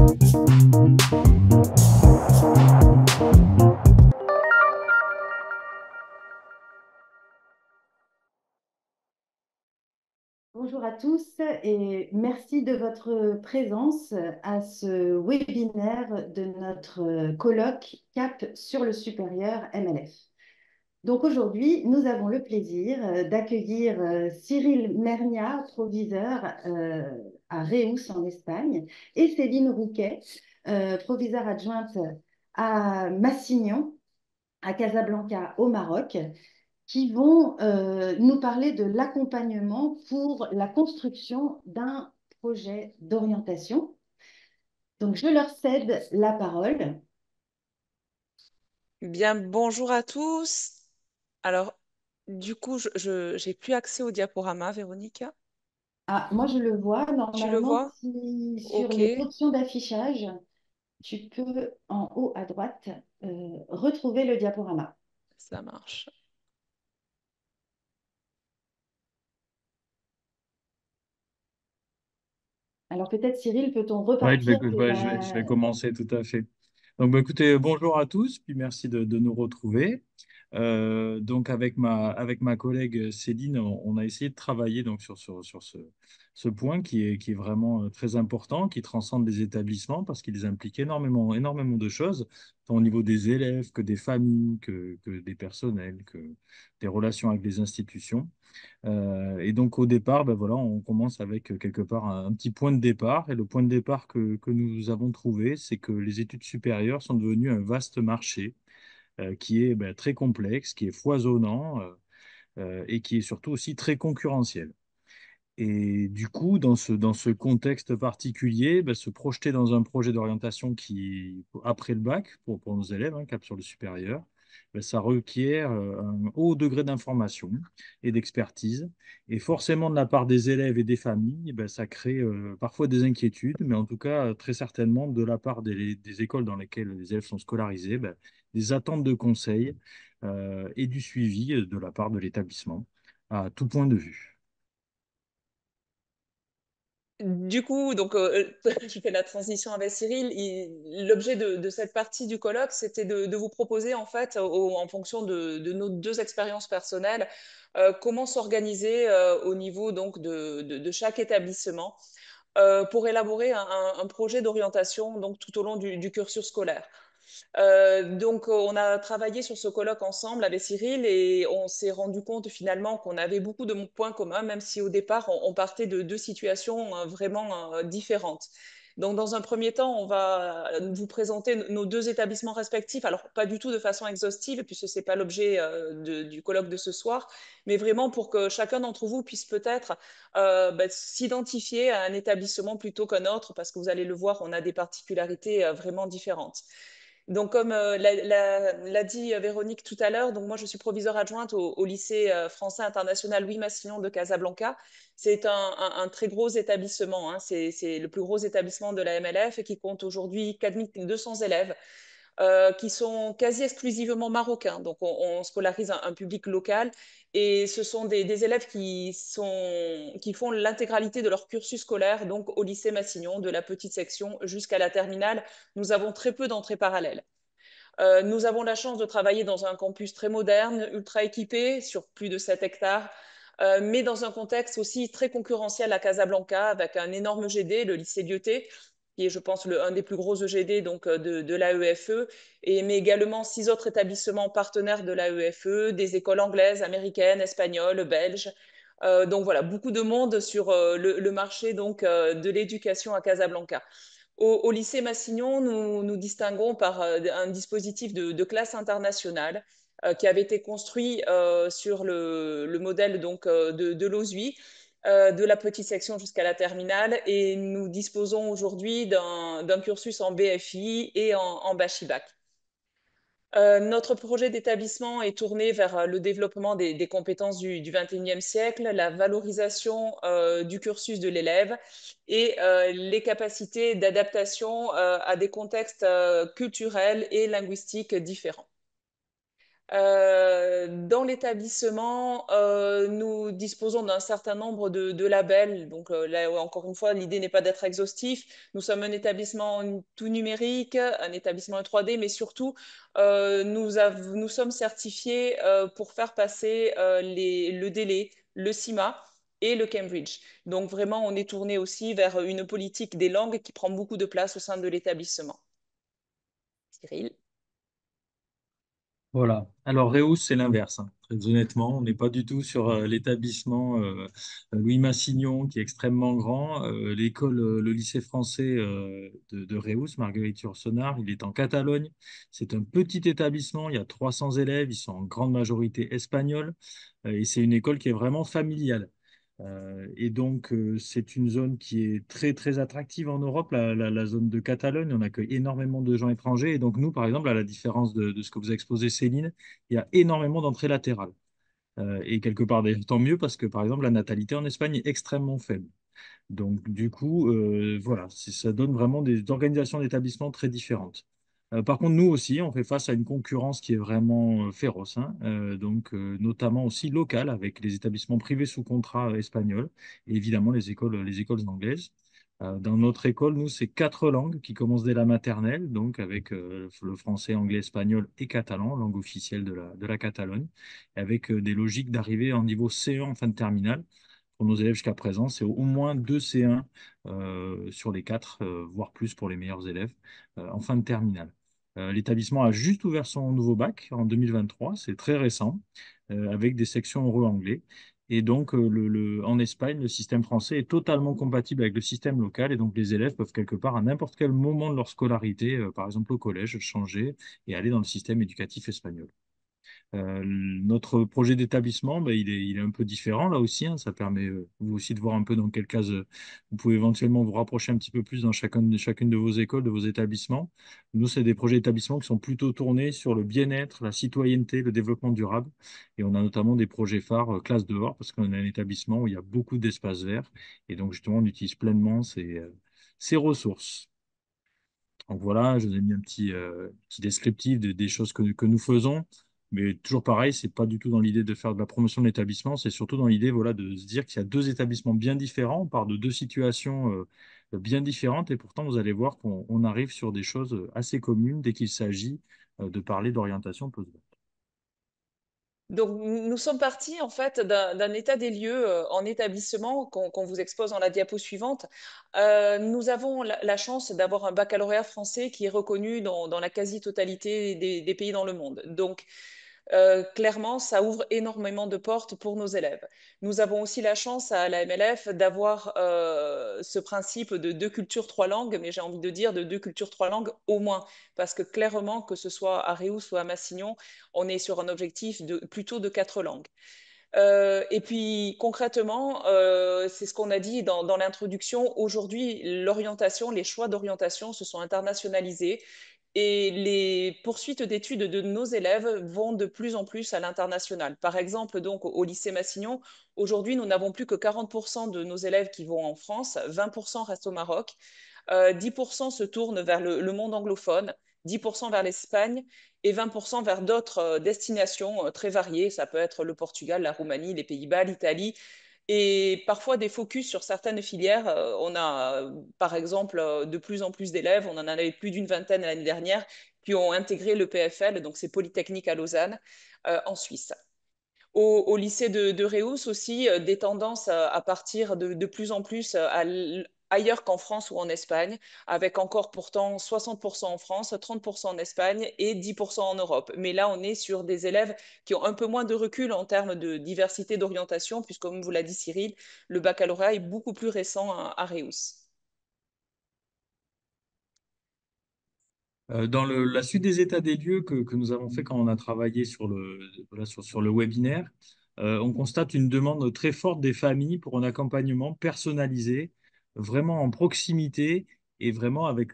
Bonjour à tous et merci de votre présence à ce webinaire de notre colloque CAP sur le supérieur MLF. Donc aujourd'hui, nous avons le plaisir d'accueillir Cyril Mernia, proviseur à Reus en Espagne, et Céline Rouquet, proviseure adjointe à Massignon, à Casablanca au Maroc, qui vont nous parler de l'accompagnement pour la construction d'un projet d'orientation. Donc, je leur cède la parole. Bien, bonjour à tous. Alors, du coup, j'ai plus accès au diaporama, Véronique. Ah, moi, je le vois. Tu le Normalement, vois? si, sur Ok, les options d'affichage, tu peux, en haut à droite, retrouver le diaporama. ça marche. Alors, peut-être, Cyril, peut-on Oui, repartir de je la... vais commencer tout à fait. Donc, bah, écoutez, bonjour à tous, puis merci de nous retrouver. Donc, avec ma collègue Céline, on a essayé de travailler donc, sur ce point qui est vraiment très important, qui transcende les établissements parce qu'il implique énormément de choses, tant au niveau des élèves que des familles, que des personnels, que des relations avec les institutions. Et donc au départ, ben voilà, on commence avec quelque part un petit point de départ. Et le point de départ que nous avons trouvé, c'est que les études supérieures sont devenues un vaste marché qui est très complexe, qui est foisonnant et qui est surtout aussi très concurrentiel. Et du coup, dans ce contexte particulier, se projeter dans un projet d'orientation qui, après le bac, pour nos élèves, cap sur le supérieur, ça requiert un haut degré d'information et d'expertise. Et forcément, de la part des élèves et des familles, ça crée parfois des inquiétudes, mais en tout cas, très certainement, de la part des écoles dans lesquelles les élèves sont scolarisés, des attentes de conseils et du suivi de la part de l'établissement, à tout point de vue. Du coup, donc, je fais la transition avec Cyril. L'objet de cette partie du colloque, c'était de vous proposer, en fait, en fonction de nos deux expériences personnelles, comment s'organiser au niveau donc de chaque établissement pour élaborer un projet d'orientation donc tout au long du cursus scolaire. Donc, on a travaillé sur ce colloque ensemble avec Cyril et on s'est rendu compte finalement qu'on avait beaucoup de points communs, même si au départ, on partait de deux situations vraiment différentes. Donc, dans un premier temps, on va vous présenter nos deux établissements respectifs. Alors, pas du tout de façon exhaustive, puisque ce n'est pas l'objet du colloque de ce soir, mais vraiment pour que chacun d'entre vous puisse peut-être s'identifier à un établissement plutôt qu'un autre, parce que vous allez le voir, on a des particularités vraiment différentes. Donc, comme l'a dit Véronique tout à l'heure, donc moi je suis proviseure adjointe au lycée français international Louis Massignon de Casablanca. C'est un très gros établissement, hein. C'est le plus gros établissement de la MLF et qui compte aujourd'hui 4200 élèves qui sont quasi exclusivement marocains. Donc, on scolarise un public local et ce sont des élèves qui font l'intégralité de leur cursus scolaire, donc au lycée Massignon, de la petite section jusqu'à la terminale. Nous avons très peu d'entrées parallèles. Nous avons la chance de travailler dans un campus très moderne, ultra équipé, sur plus de 7 hectares, mais dans un contexte aussi très concurrentiel à Casablanca, avec un énorme GD, le lycée Lyoté, qui est, je pense, un des plus gros EGD donc, de l'AEFE, mais également 6 autres établissements partenaires de l'AEFE, des écoles anglaises, américaines, espagnoles, belges. Donc voilà, beaucoup de monde sur le marché donc, de l'éducation à Casablanca. Au lycée Massignon, nous distinguons par un dispositif de classe internationale qui avait été construit sur le modèle donc, de l'OSUI, de la petite section jusqu'à la terminale. Et nous disposons aujourd'hui d'un cursus en BFI et en Bachibac. Notre projet d'établissement est tourné vers le développement des compétences du 21e siècle, la valorisation du cursus de l'élève et les capacités d'adaptation à des contextes culturels et linguistiques différents. Dans l'établissement, nous disposons d'un certain nombre de labels. Donc là, encore une fois, l'idée n'est pas d'être exhaustif. Nous sommes un établissement tout numérique, un établissement en 3D, mais surtout, nous sommes certifiés pour faire passer le délai, le CIMA et le Cambridge. Donc vraiment, on est tourné aussi vers une politique des langues qui prend beaucoup de place au sein de l'établissement. Cyril? Voilà. Alors, Reus, c'est l'inverse, hein. Très honnêtement, on n'est pas du tout sur l'établissement Louis Massignon, qui est extrêmement grand. L'école, le lycée français de Reus, Marguerite Yourcenar, il est en Catalogne. C'est un petit établissement, il y a 300 élèves, ils sont en grande majorité espagnols, et c'est une école qui est vraiment familiale. Et donc, c'est une zone qui est très, très attractive en Europe, la zone de Catalogne. On accueille énormément de gens étrangers. Et donc, nous, par exemple, à la différence de ce que vous a exposé Céline, il y a énormément d'entrées latérales. Et quelque part, d'ailleurs, tant mieux parce que, par exemple, la natalité en Espagne est extrêmement faible. Donc, du coup, voilà, ça donne vraiment des organisations d'établissements très différentes. Par contre, nous aussi, on fait face à une concurrence qui est vraiment féroce, hein. Donc, notamment aussi locale, avec les établissements privés sous contrat espagnols et évidemment les écoles anglaises. Dans notre école, nous, c'est 4 langues qui commencent dès la maternelle, donc avec le français, anglais, espagnol et catalan, langue officielle de la Catalogne, avec des logiques d'arrivée en niveau C1 en fin de terminale pour nos élèves jusqu'à présent, c'est au moins 2 C1 sur les 4, voire plus pour les meilleurs élèves, en fin de terminale. L'établissement a juste ouvert son nouveau bac en 2023, c'est très récent, avec des sections euro-anglais. Et donc, en Espagne, le système français est totalement compatible avec le système local. Et donc, les élèves peuvent quelque part, à n'importe quel moment de leur scolarité, par exemple au collège, changer et aller dans le système éducatif espagnol. Notre projet d'établissement, ben, il est un peu différent là aussi, hein. Ça permet vous aussi de voir un peu dans quelle case vous pouvez éventuellement vous rapprocher un petit peu plus dans chacune de vos écoles, de vos établissements. Nous, c'est des projets d'établissement qui sont plutôt tournés sur le bien-être, la citoyenneté, le développement durable. Et on a notamment des projets phares classe dehors, parce qu'on a un établissement où il y a beaucoup d'espaces verts. Et donc, justement, on utilise pleinement ces ressources. Donc voilà, je vous ai mis un petit descriptif des choses que nous faisons. Mais toujours pareil, c'est pas du tout dans l'idée de faire de la promotion de l'établissement, c'est surtout dans l'idée voilà, de se dire qu'il y a 2 établissements bien différents, on part de 2 situations bien différentes, et pourtant vous allez voir qu'on arrive sur des choses assez communes dès qu'il s'agit de parler d'orientation post-bac. Donc, nous sommes partis en fait d'un état des lieux en établissement qu'on vous expose dans la diapo suivante. Nous avons la chance d'avoir un baccalauréat français qui est reconnu dans la quasi-totalité des pays dans le monde. Donc, clairement, ça ouvre énormément de portes pour nos élèves. Nous avons aussi la chance à la MLF d'avoir ce principe de 2 cultures, 3 langues, mais j'ai envie de dire de 2 cultures, 3 langues au moins, parce que clairement, que ce soit à Reus ou à Massignon, on est sur un objectif plutôt de 4 langues. Et puis concrètement, c'est ce qu'on a dit dans l'introduction. Aujourd'hui, l'orientation, les choix d'orientation se sont internationalisés et les poursuites d'études de nos élèves vont de plus en plus à l'international. Par exemple, donc au lycée Massignon, aujourd'hui, nous n'avons plus que 40% de nos élèves qui vont en France, 20% restent au Maroc, 10% se tournent vers le monde anglophone, 10% vers l'Espagne et 20% vers d'autres destinations très variées. Ça peut être le Portugal, la Roumanie, les Pays-Bas, l'Italie, et parfois des focus sur certaines filières. On a, par exemple, de plus en plus d'élèves, on en avait plus d'une vingtaine l'année dernière, qui ont intégré le PFL, donc c'est Polytechnique à Lausanne, en Suisse. Au lycée de Reus aussi, des tendances à partir de plus en plus ailleurs qu'en France ou en Espagne, avec encore pourtant 60% en France, 30% en Espagne et 10% en Europe. Mais là, on est sur des élèves qui ont un peu moins de recul en termes de diversité d'orientation, puisque comme vous l'a dit Cyril, le baccalauréat est beaucoup plus récent à Reus. Dans la suite des états des lieux que nous avons fait quand on a travaillé voilà, sur le webinaire, on constate une demande très forte des familles pour un accompagnement personnalisé, vraiment en proximité et vraiment avec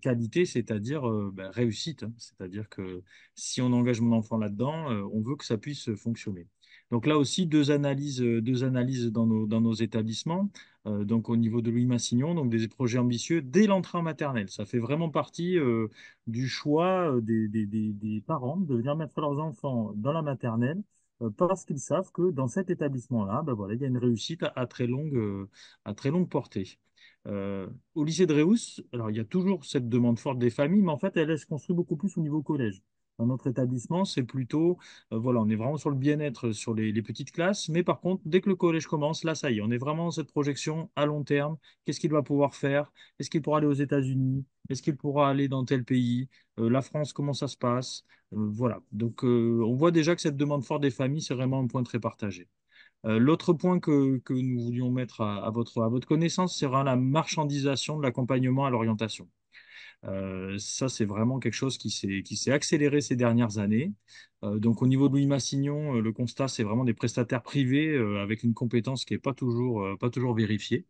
qualité, c'est-à-dire ben, réussite, hein. C'est-à-dire que si on engage mon enfant là-dedans, on veut que ça puisse fonctionner. Donc là aussi, 2 analyses dans nos établissements. donc au niveau de Louis Massignon, donc des projets ambitieux dès l'entrée en maternelle. Ça fait vraiment partie du choix des parents de venir mettre leurs enfants dans la maternelle parce qu'ils savent que dans cet établissement-là, ben voilà, il y a une réussite à très longue portée. Au lycée de Réus, alors il y a toujours cette demande forte des familles, mais en fait, elle se construit beaucoup plus au niveau collège. Dans notre établissement, c'est plutôt, voilà, on est vraiment sur le bien-être sur les petites classes, mais par contre, dès que le collège commence, là, ça y est, on est vraiment dans cette projection à long terme. Qu'est-ce qu'il va pouvoir faire? Est-ce qu'il pourra aller aux États-Unis? Est-ce qu'il pourra aller dans tel pays? La France, comment ça se passe? Voilà. Donc, on voit déjà que cette demande forte des familles, c'est vraiment un point très partagé. L'autre point que nous voulions mettre à votre connaissance, c'est vraiment la marchandisation de l'accompagnement à l'orientation. Ça, c'est vraiment quelque chose qui s'est accéléré ces dernières années. Donc, au niveau de Louis Massignon, le constat, c'est vraiment des prestataires privés avec une compétence qui n'est pas toujours vérifiée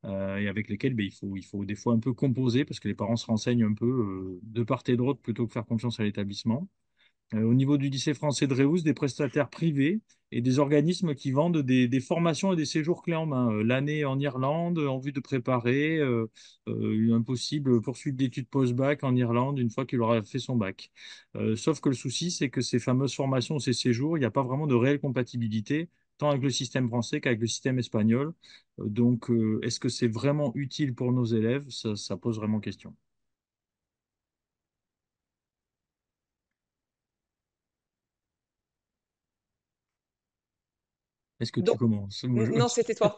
et avec lesquels ben, il faut des fois un peu composer parce que les parents se renseignent un peu de part et d'autre plutôt que faire confiance à l'établissement. Au niveau du lycée français de Réus, des prestataires privés et des organismes qui vendent des formations et des séjours clés en main. L'année en Irlande, en vue de préparer une possible poursuite d'études post-bac en Irlande une fois qu'il aura fait son bac. Sauf que le souci, c'est que ces fameuses formations, ces séjours, il n'y a pas vraiment de réelle compatibilité, tant avec le système français qu'avec le système espagnol. Donc, est-ce que c'est vraiment utile pour nos élèves? Ça pose vraiment question. Est-ce que tu Donc, commences? non, c'était toi.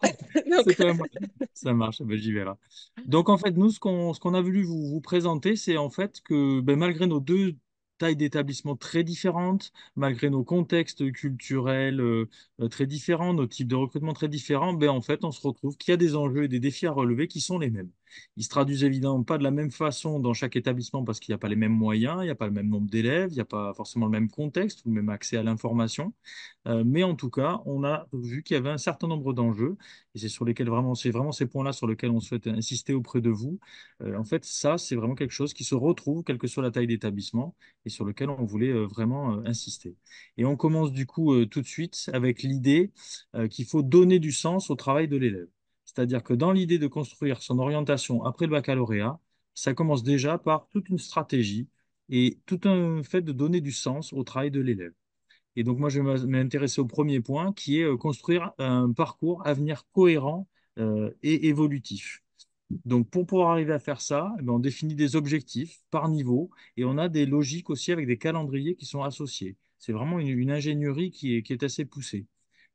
Donc, C'était à moi. Ça marche, ben, j'y vais là. Donc en fait, nous, ce qu'on a voulu vous présenter, c'est en fait que ben, malgré nos deux tailles d'établissement très différentes, malgré nos contextes culturels très différents, nos types de recrutement très différents, ben, en fait, on se retrouve qu'il y a des enjeux et des défis à relever qui sont les mêmes. Ils se traduisent évidemment pas de la même façon dans chaque établissement parce qu'il n'y a pas les mêmes moyens, il n'y a pas le même nombre d'élèves, il n'y a pas forcément le même contexte ou le même accès à l'information. Mais en tout cas, on a vu qu'il y avait un certain nombre d'enjeux, et c'est sur lesquels vraiment, c'est vraiment ces points-là sur lesquels on souhaite insister auprès de vous. En fait, ça, c'est vraiment quelque chose qui se retrouve, quelle que soit la taille d'établissement, et sur lequel on voulait vraiment insister. Et on commence du coup tout de suite avec l'idée qu'il faut donner du sens au travail de l'élève. C'est-à-dire que dans l'idée de construire son orientation après le baccalauréat, ça commence déjà par toute une stratégie et tout un fait de donner du sens au travail de l'élève. Et donc, moi, je vais m'intéresser au premier point, qui est construire un parcours à venir cohérent et évolutif. Donc, pour pouvoir arriver à faire ça, eh ben, on définit des objectifs par niveau et on a des logiques aussi avec des calendriers qui sont associés. C'est vraiment une ingénierie qui est assez poussée.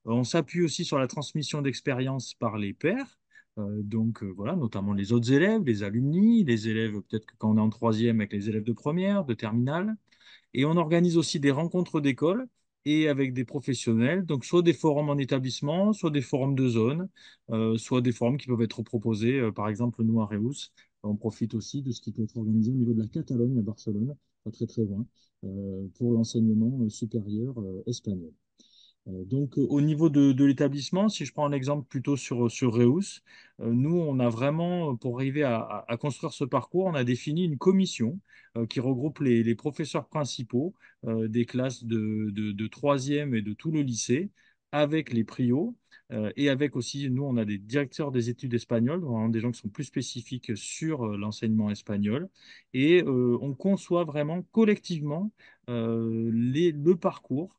On s'appuie aussi sur la transmission d'expériences par les pairs. Voilà, notamment les autres élèves, les alumni, les élèves, peut-être que quand on est en troisième avec les élèves de première, de terminale. Et on organise aussi des rencontres d'école et avec des professionnels, donc soit des forums en établissement, soit des forums de zone, soit des forums qui peuvent être proposés, par exemple nous à Reus. On profite aussi de ce qui peut être organisé au niveau de la Catalogne à Barcelone, pas très très loin, pour l'enseignement supérieur espagnol. Au niveau de l'établissement, si je prends un exemple plutôt sur Reus, nous, on a vraiment, pour arriver à construire ce parcours, on a défini une commission qui regroupe les professeurs principaux des classes de troisième et de tout le lycée, avec les prios, et avec aussi, nous, on a des directeurs des études espagnoles, vraiment des gens qui sont plus spécifiques sur l'enseignement espagnol, et on conçoit vraiment collectivement le parcours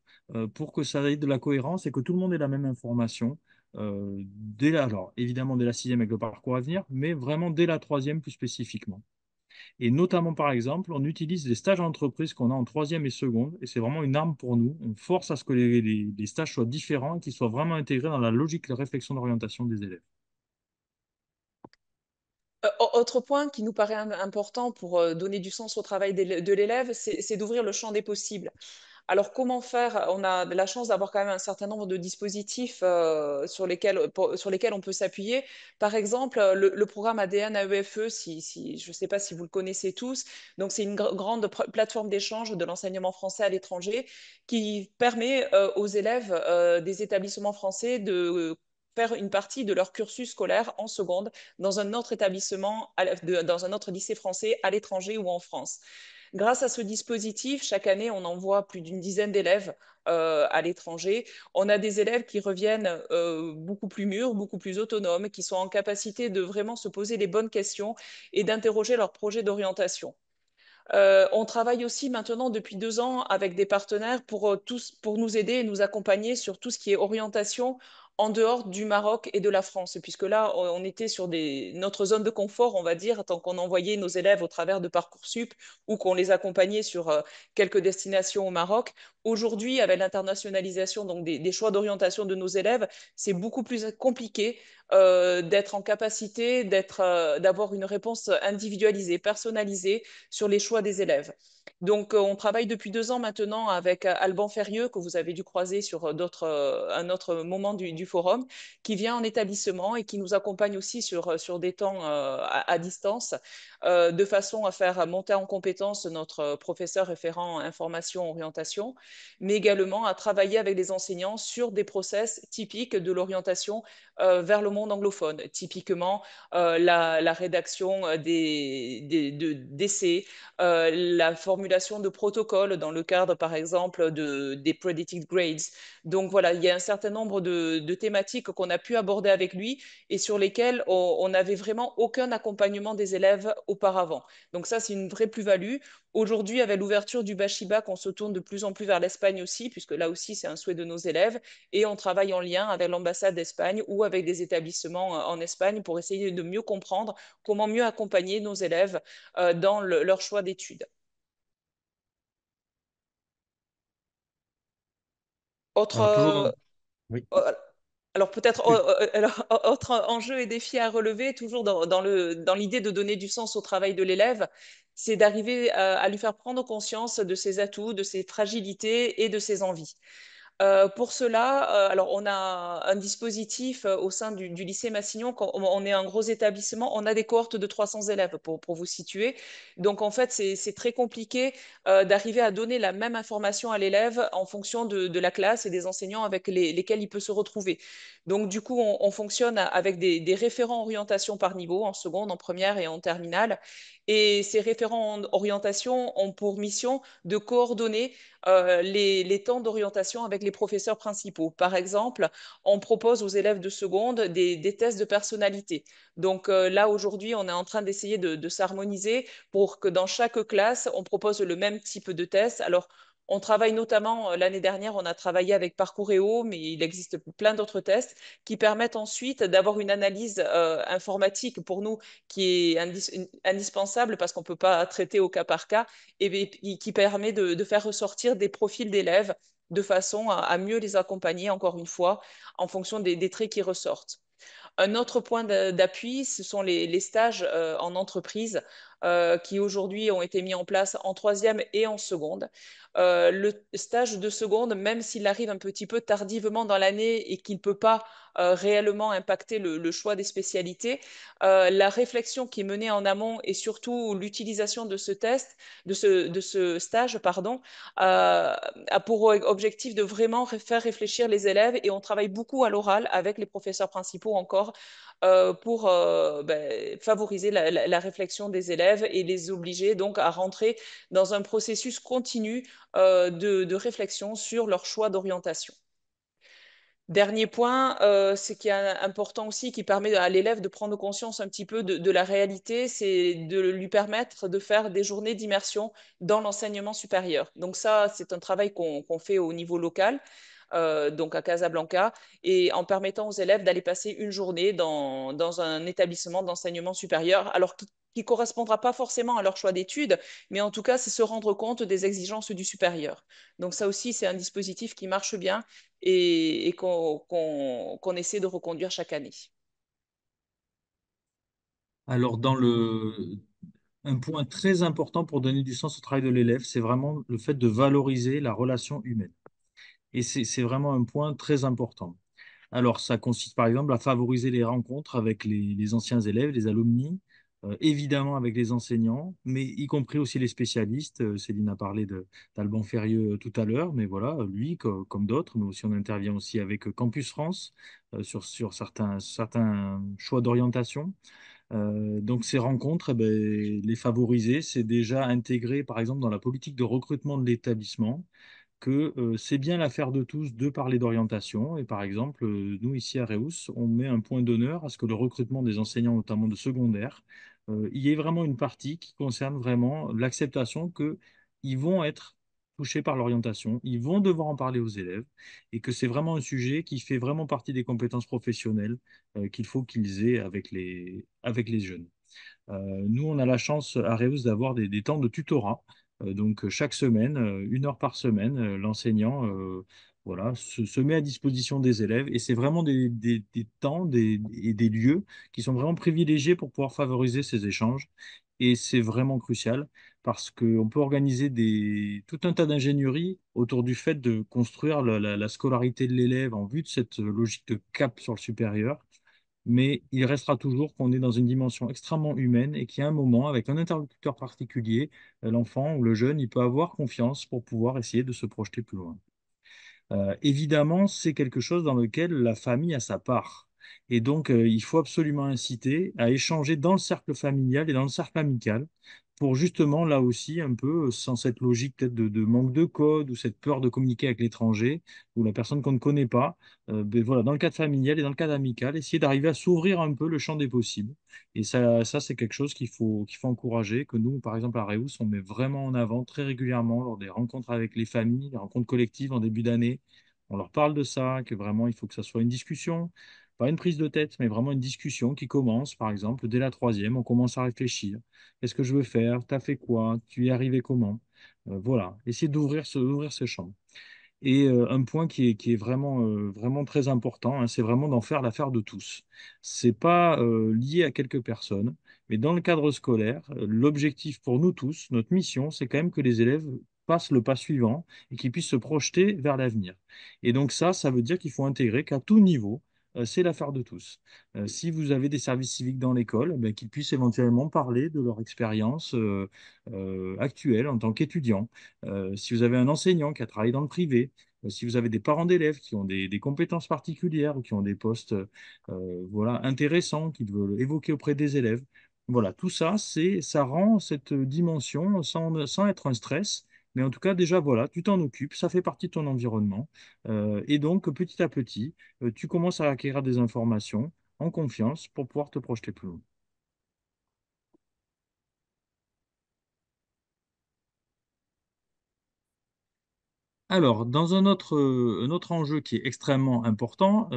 pour que ça ait de la cohérence et que tout le monde ait la même information. Alors, évidemment, dès la sixième avec le parcours à venir, mais vraiment dès la troisième plus spécifiquement. Et notamment, par exemple, on utilise les stages en entreprise qu'on a en troisième et seconde, et c'est vraiment une arme pour nous. On force à ce que les stages soient différents et qu'ils soient vraiment intégrés dans la logique de réflexion d'orientation des élèves. Autre point qui nous paraît important pour donner du sens au travail de l'élève, c'est d'ouvrir le champ des possibles. Alors, comment faire? On a de la chance d'avoir quand même un certain nombre de dispositifs sur lesquels on peut s'appuyer. Par exemple, le programme ADN AEFE, je ne sais pas si vous le connaissez tous. Donc, c'est une grande plateforme d'échange de l'enseignement français à l'étranger qui permet aux élèves des établissements français de faire une partie de leur cursus scolaire en seconde dans un autre établissement, dans un autre lycée français à l'étranger ou en France. Grâce à ce dispositif, chaque année, on envoie plus d'une dizaine d'élèves à l'étranger. On a des élèves qui reviennent beaucoup plus mûrs, beaucoup plus autonomes, qui sont en capacité de vraiment se poser les bonnes questions et d'interroger leur projet d'orientation. On travaille aussi maintenant depuis 2 ans avec des partenaires pour nous aider et nous accompagner sur tout ce qui est orientation en dehors du Maroc et de la France, puisque là, on était sur notre zone de confort, on va dire, tant qu'on envoyait nos élèves au travers de Parcoursup ou qu'on les accompagnait sur quelques destinations au Maroc. Aujourd'hui, avec l'internationalisation donc des choix d'orientation de nos élèves, c'est beaucoup plus compliqué d'être en capacité d'avoir une réponse individualisée, personnalisée sur les choix des élèves. Donc, on travaille depuis 2 ans maintenant avec Alban Ferrieux, que vous avez dû croiser sur un autre moment du forum, qui vient en établissement et qui nous accompagne aussi sur des temps à distance, de façon à faire monter en compétence notre professeur référent information orientation, mais également à travailler avec les enseignants sur des process typiques de l'orientation vers le monde anglophone, typiquement la rédaction d'essais, la formulation de protocoles dans le cadre, par exemple, des predicted grades. Donc voilà, il y a un certain nombre de thématiques qu'on a pu aborder avec lui et sur lesquelles on n'avait vraiment aucun accompagnement des élèves auparavant. Donc ça, c'est une vraie plus-value. Aujourd'hui, avec l'ouverture du Bachibac, on se tourne de plus en plus vers l'Espagne aussi, puisque là aussi, c'est un souhait de nos élèves, et on travaille en lien avec l'ambassade d'Espagne ou avec des établissements en Espagne pour essayer de mieux comprendre comment mieux accompagner nos élèves dans leur choix d'études. Autre, Alors, toujours dans... Oui. euh, alors peut-être Oui. autre enjeu et défi à relever, toujours dans l'idée de donner du sens au travail de l'élève, c'est d'arriver à lui faire prendre conscience de ses atouts, de ses fragilités et de ses envies. Pour cela, alors on a un dispositif au sein du lycée Massignon. Quand on est un gros établissement, on a des cohortes de 300 élèves pour vous situer. Donc en fait, c'est très compliqué d'arriver à donner la même information à l'élève en fonction de la classe et des enseignants avec lesquels il peut se retrouver. Donc du coup, on fonctionne avec des référents orientation par niveau, en seconde, en première et en terminale. Et ces référents en orientation ont pour mission de coordonner les temps d'orientation avec les professeurs principaux. Par exemple, on propose aux élèves de seconde des tests de personnalité. Donc là, aujourd'hui, on est en train d'essayer de s'harmoniser pour que dans chaque classe, on propose le même type de test. Alors, on travaille notamment, l'année dernière, on a travaillé avec Parcourseo, mais il existe plein d'autres tests qui permettent ensuite d'avoir une analyse informatique pour nous qui est indispensable parce qu'on ne peut pas traiter au cas par cas et qui permet de faire ressortir des profils d'élèves de façon à mieux les accompagner, encore une fois, en fonction des traits qui ressortent. Un autre point d'appui, ce sont les stages en entreprise qui aujourd'hui ont été mis en place en troisième et en seconde. Le stage de seconde, même s'il arrive un petit peu tardivement dans l'année et qu'il ne peut pas réellement impacter le choix des spécialités, la réflexion qui est menée en amont et surtout l'utilisation de ce test, de ce stage, pardon, a pour objectif de vraiment faire réfléchir les élèves et on travaille beaucoup à l'oral avec les professeurs principaux encore pour favoriser la réflexion des élèves et les obliger donc à rentrer dans un processus continu de réflexion sur leur choix d'orientation. Dernier point, ce qui est important aussi, qui permet à l'élève de prendre conscience un petit peu de la réalité, c'est de lui permettre de faire des journées d'immersion dans l'enseignement supérieur. Donc ça, c'est un travail qu'on fait au niveau local, donc à Casablanca, et en permettant aux élèves d'aller passer une journée dans un établissement d'enseignement supérieur, alors qui ne correspondra pas forcément à leur choix d'études, mais en tout cas, c'est se rendre compte des exigences du supérieur. Donc ça aussi, c'est un dispositif qui marche bien et qu'on essaie de reconduire chaque année. Alors, un point très important pour donner du sens au travail de l'élève, c'est vraiment le fait de valoriser la relation humaine. Et c'est vraiment un point très important. Alors, ça consiste par exemple à favoriser les rencontres avec les anciens élèves, les alumni, évidemment avec les enseignants, mais y compris aussi les spécialistes. Céline a parlé d'Alban Ferrieux tout à l'heure, mais voilà, lui, comme d'autres, mais aussi on intervient aussi avec Campus France sur certains choix d'orientation. Donc ces rencontres, eh ben, les favoriser, c'est déjà intégrer, par exemple, dans la politique de recrutement de l'établissement, que c'est bien l'affaire de tous de parler d'orientation. Et par exemple, nous, ici à Reus, on met un point d'honneur à ce que le recrutement des enseignants, notamment de secondaire, il y ait vraiment une partie qui concerne vraiment l'acceptation qu'ils vont être touchés par l'orientation, ils vont devoir en parler aux élèves, et que c'est vraiment un sujet qui fait vraiment partie des compétences professionnelles qu'il faut qu'ils aient avec les jeunes. Nous, on a la chance à Reus d'avoir des temps de tutorat. Donc, chaque semaine, 1 heure par semaine, l'enseignant voilà, se met à disposition des élèves. Et c'est vraiment des temps et des lieux qui sont vraiment privilégiés pour pouvoir favoriser ces échanges. Et c'est vraiment crucial parce qu'on peut organiser tout un tas d'ingénieries autour du fait de construire la scolarité de l'élève en vue de cette logique de cap sur le supérieur, mais il restera toujours qu'on est dans une dimension extrêmement humaine et qu'il y a un moment, avec un interlocuteur particulier, l'enfant ou le jeune, il peut avoir confiance pour pouvoir essayer de se projeter plus loin. Évidemment, c'est quelque chose dans lequel la famille a sa part. Et donc, il faut absolument inciter à échanger dans le cercle familial et dans le cercle amical pour justement, là aussi, un peu, sans cette logique peut-être de manque de code ou cette peur de communiquer avec l'étranger ou la personne qu'on ne connaît pas, ben voilà, dans le cadre familial et dans le cadre amical, essayer d'arriver à s'ouvrir un peu le champ des possibles. Et ça c'est quelque chose qu'il faut encourager, que nous, par exemple, à Reus, on met vraiment en avant très régulièrement lors des rencontres avec les familles, les rencontres collectives en début d'année. On leur parle de ça, que vraiment, il faut que ça soit une discussion, pas une prise de tête, mais vraiment une discussion qui commence, par exemple, dès la troisième, on commence à réfléchir. Qu'est-ce que je veux faire? T'as fait quoi? Tu y es arrivé comment? Voilà, essayer d'ouvrir ce champ. Et un point qui est vraiment, vraiment très important, hein, c'est vraiment d'en faire l'affaire de tous. C'est pas lié à quelques personnes, mais dans le cadre scolaire, l'objectif pour nous tous, notre mission, c'est quand même que les élèves passent le pas suivant et qu'ils puissent se projeter vers l'avenir. Et donc ça veut dire qu'il faut intégrer qu'à tout niveau, c'est l'affaire de tous. Si vous avez des services civiques dans l'école, ben, qu'ils puissent éventuellement parler de leur expérience actuelle en tant qu'étudiant. Si vous avez un enseignant qui a travaillé dans le privé, si vous avez des parents d'élèves qui ont des compétences particulières ou qui ont des postes voilà, intéressants qu'ils veulent évoquer auprès des élèves, voilà, tout ça, ça rend cette dimension sans être un stress. Mais en tout cas, déjà, voilà, tu t'en occupes, ça fait partie de ton environnement. Et donc, petit à petit, tu commences à acquérir des informations en confiance pour pouvoir te projeter plus loin. Alors, dans un autre enjeu qui est extrêmement important,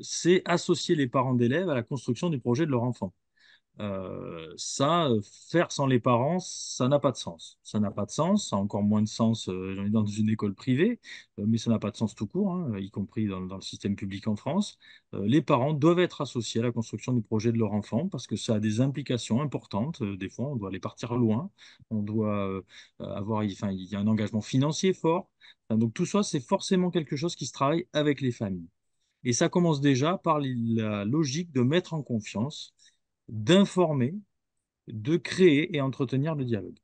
c'est associer les parents d'élèves à la construction du projet de leur enfant. Faire sans les parents, ça n'a pas de sens. Ça n'a pas de sens, ça a encore moins de sens dans une école privée, mais ça n'a pas de sens tout court, hein, y compris dans le système public en France. Les parents doivent être associés à la construction du projet de leur enfant parce que ça a des implications importantes. Des fois, on doit aller partir loin, on doit enfin, il y a un engagement financier fort. Donc tout ça, c'est forcément quelque chose qui se travaille avec les familles. Et ça commence déjà par la logique de mettre en confiance, d'informer, de créer et entretenir le dialogue.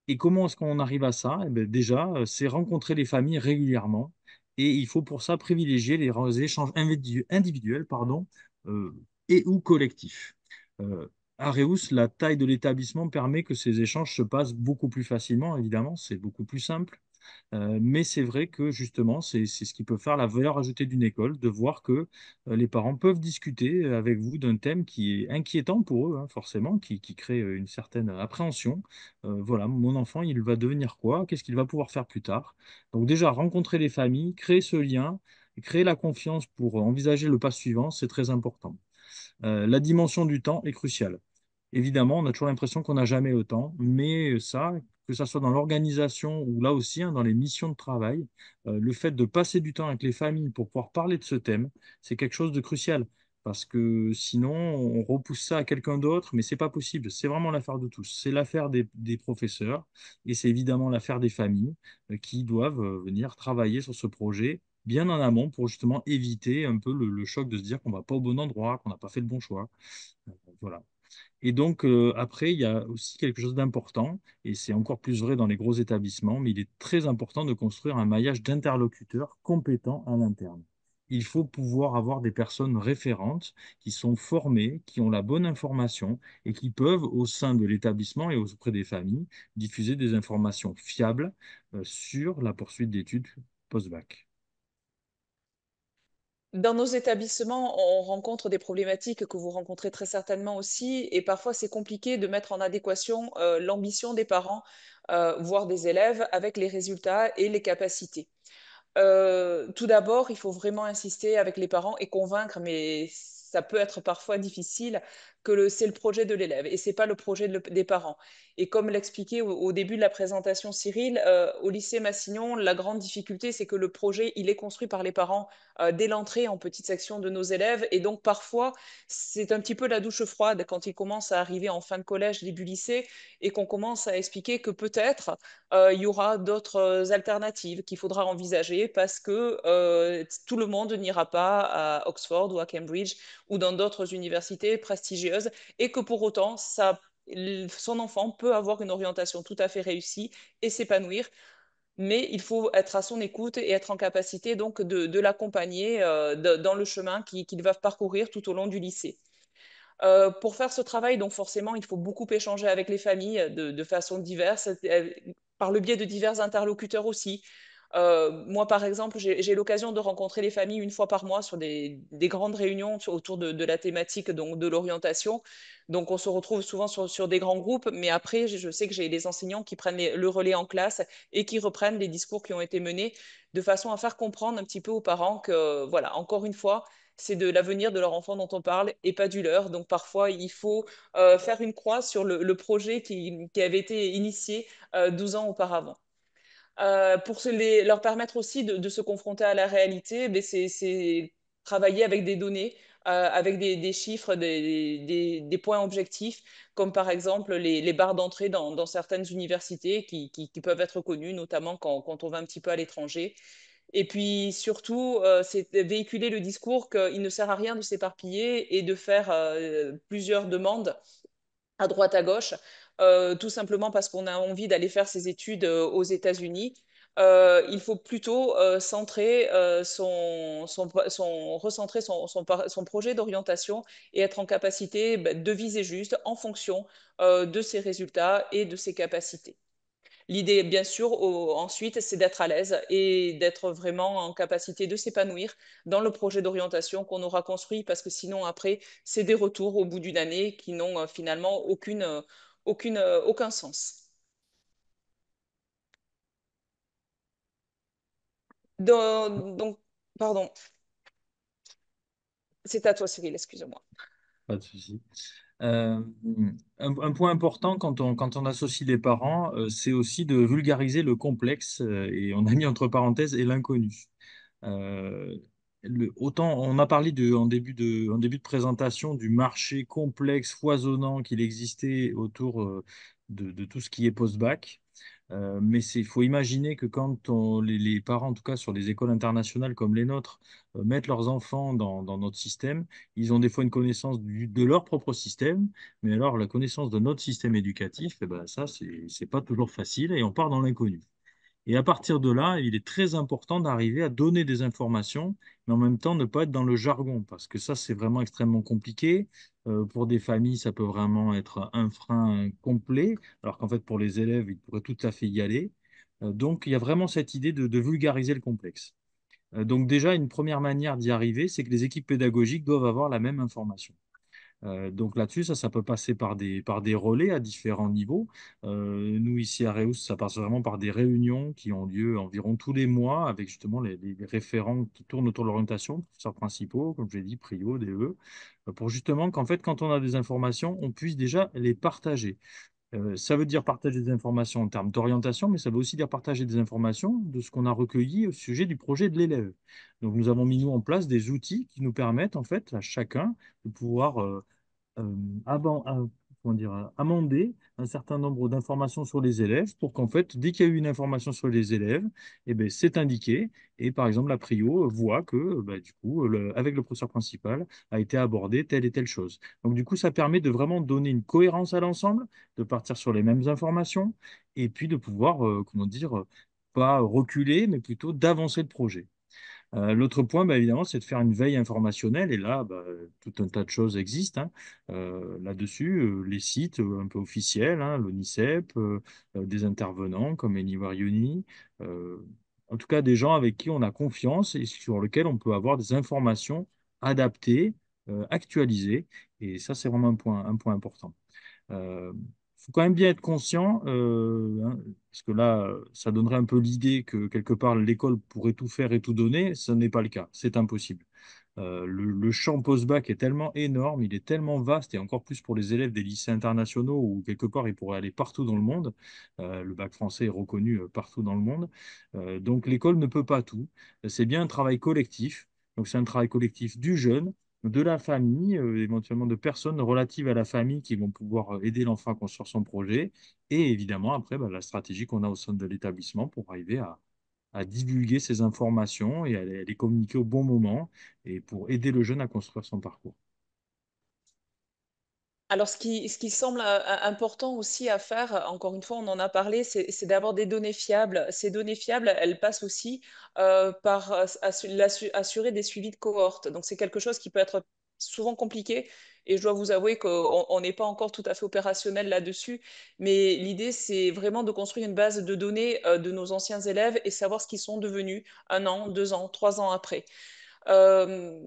Et comment est-ce qu'on arrive à ça? Eh bien, déjà, c'est rencontrer les familles régulièrement. Et il faut pour ça privilégier les échanges individuels pardon, euh, et ou collectifs. Euh, à Reus, la taille de l'établissement permet que ces échanges se passent beaucoup plus facilement, évidemment, c'est beaucoup plus simple. Mais c'est vrai que justement, c'est ce qui peut faire la valeur ajoutée d'une école, de voir que les parents peuvent discuter avec vous d'un thème qui est inquiétant pour eux, hein, forcément, qui crée une certaine appréhension. Voilà, mon enfant, il va devenir quoi? Qu'est-ce qu'il va pouvoir faire plus tard? Donc déjà, rencontrer les familles, créer ce lien, créer la confiance pour envisager le pas suivant, c'est très important. La dimension du temps est cruciale. Évidemment, on a toujours l'impression qu'on n'a jamais le temps, mais ça, que ça soit dans l'organisation ou là aussi, hein, dans les missions de travail, le fait de passer du temps avec les familles pour pouvoir parler de ce thème, c'est quelque chose de crucial. Parce que sinon, on repousse ça à quelqu'un d'autre, mais c'est pas possible. C'est vraiment l'affaire de tous. C'est l'affaire des professeurs et c'est évidemment l'affaire des familles qui doivent venir travailler sur ce projet bien en amont pour justement éviter un peu le choc de se dire qu'on va pas au bon endroit, qu'on n'a pas fait le bon choix. Voilà. Et donc, après, il y a aussi quelque chose d'important, et c'est encore plus vrai dans les gros établissements, mais il est très important de construire un maillage d'interlocuteurs compétents à l'interne. il faut pouvoir avoir des personnes référentes qui sont formées, qui ont la bonne information et qui peuvent, au sein de l'établissement et auprès des familles, diffuser des informations fiables sur la poursuite d'études post-bac. Dans nos établissements, on rencontre des problématiques que vous rencontrez très certainement aussi, et parfois c'est compliqué de mettre en adéquation l'ambition des parents, voire des élèves, avec les résultats et les capacités. Tout d'abord, il faut vraiment insister avec les parents et convaincre, mais ça peut être parfois difficile, que c'est le projet de l'élève et c'est pas le projet des parents. Et comme l'expliquait au début de la présentation Cyril, au lycée Massignon, la grande difficulté, c'est que le projet, il est construit par les parents dès l'entrée en petite section de nos élèves. Et donc parfois, c'est un petit peu la douche froide quand ils commencent à arriver en fin de collège, début lycée, et qu'on commence à expliquer que peut-être il y aura d'autres alternatives qu'il faudra envisager parce que tout le monde n'ira pas à Oxford ou à Cambridge ou dans d'autres universités prestigieuses et que pour autant, son enfant peut avoir une orientation tout à fait réussie et s'épanouir. Mais il faut être à son écoute et être en capacité donc de l'accompagner dans le chemin qu'il va parcourir tout au long du lycée. Pour faire ce travail, donc forcément, il faut beaucoup échanger avec les familles de façon diverse, par le biais de divers interlocuteurs aussi. Moi, par exemple, j'ai l'occasion de rencontrer les familles une fois par mois sur des grandes réunions autour de la thématique donc, de l'orientation. Donc, on se retrouve souvent sur des grands groupes, mais après, je sais que j'ai des enseignants qui prennent le relais en classe et qui reprennent les discours qui ont été menés de façon à faire comprendre un petit peu aux parents que, voilà, encore une fois, c'est de l'avenir de leur enfant dont on parle et pas du leur. Donc parfois, il faut faire une croix sur le projet qui avait été initié 12 ans auparavant. Pour leur permettre aussi de se confronter à la réalité, ben, c'est travailler avec des données, avec des chiffres, des points objectifs, comme par exemple les barres d'entrée dans certaines universités qui peuvent être connues, notamment quand on va un petit peu à l'étranger. Et puis surtout, c'est véhiculer le discours qu'il ne sert à rien de s'éparpiller et de faire plusieurs demandes à droite à gauche, tout simplement parce qu'on a envie d'aller faire ses études aux États-Unis. Il faut plutôt centrer recentrer son projet d'orientation et être en capacité de viser juste en fonction de ses résultats et de ses capacités. L'idée, bien sûr, ensuite, c'est d'être à l'aise et d'être vraiment en capacité de s'épanouir dans le projet d'orientation qu'on aura construit, parce que sinon, après, c'est des retours au bout d'une année qui n'ont finalement aucun sens. Donc, pardon, c'est à toi, Cyril, excuse-moi. Pas de souci. Euh, un point important quand on associe les parents, c'est aussi de vulgariser le complexe, et on a mis entre parenthèses, et l'inconnu. Euh, Autant on a parlé en début de présentation du marché complexe, foisonnant qu'il existait autour de tout ce qui est post-bac. Mais il faut imaginer que quand les parents, en tout cas sur les écoles internationales comme les nôtres, mettent leurs enfants dans notre système, ils ont des fois une connaissance de leur propre système, mais alors la connaissance de notre système éducatif, eh ben, ça, c'est pas toujours facile et on part dans l'inconnu. Et à partir de là, il est très important d'arriver à donner des informations, mais en même temps ne pas être dans le jargon, parce que ça, c'est vraiment extrêmement compliqué. Pour des familles, ça peut vraiment être un frein complet, alors qu'en fait, pour les élèves, ils pourraient tout à fait y aller. Donc, il y a vraiment cette idée de vulgariser le complexe. Donc, déjà, une première manière d'y arriver, c'est que les équipes pédagogiques doivent avoir la même information. Donc là-dessus, ça peut passer par des relais à différents niveaux. Nous, ici à Reus, ça passe vraiment par des réunions qui ont lieu environ tous les mois avec justement les référents qui tournent autour de l'orientation, professeurs principaux, comme je l'ai dit, Prio, DE, pour justement qu'en fait, quand on a des informations, on puisse déjà les partager. Ça veut dire partager des informations en termes d'orientation, mais ça veut aussi dire partager des informations de ce qu'on a recueilli au sujet du projet de l'élève. Donc, nous avons mis nous en place des outils qui nous permettent en fait à chacun de pouvoir euh, comment dire, amender un certain nombre d'informations sur les élèves pour qu'en fait, dès qu'il y a eu une information sur les élèves, eh ben, c'est indiqué. Et par exemple, la Prio voit que bah, du coup, avec le professeur principal, a été abordée telle et telle chose. Donc du coup, ça permet de vraiment donner une cohérence à l'ensemble, de partir sur les mêmes informations et puis de pouvoir, comment dire, pas reculer, mais plutôt d'avancer le projet. L'autre point, bah, évidemment, c'est de faire une veille informationnelle. Et là, bah, tout un tas de choses existent hein, là-dessus. Les sites un peu officiels, hein, l'ONICEP, des intervenants comme Eni Warioni. euh, en tout cas, des gens avec qui on a confiance et sur lesquels on peut avoir des informations adaptées, actualisées. Et ça, c'est vraiment un point important. Il faut quand même bien être conscient, hein, parce que là, ça donnerait un peu l'idée que quelque part l'école pourrait tout faire et tout donner. Ce n'est pas le cas, c'est impossible. Le champ post-bac est tellement énorme, il est tellement vaste, et encore plus pour les élèves des lycées internationaux où quelque part ils pourraient aller partout dans le monde. Le bac français est reconnu partout dans le monde. Donc l'école ne peut pas tout. C'est bien un travail collectif. Donc c'est un travail collectif du jeune, de la famille, éventuellement de personnes relatives à la famille qui vont pouvoir aider l'enfant à construire son projet, et évidemment après bah, la stratégie qu'on a au sein de l'établissement pour arriver à divulguer ces informations et à les communiquer au bon moment et pour aider le jeune à construire son parcours. Alors, ce qui semble important aussi à faire, encore une fois, on en a parlé, c'est d'avoir des données fiables. Ces données fiables, elles passent aussi par assurer des suivis de cohorte. Donc, c'est quelque chose qui peut être souvent compliqué. Et je dois vous avouer qu'on n'est pas encore tout à fait opérationnel là-dessus. Mais l'idée, c'est vraiment de construire une base de données de nos anciens élèves et savoir ce qu'ils sont devenus 1 an, 2 ans, 3 ans après. Euh,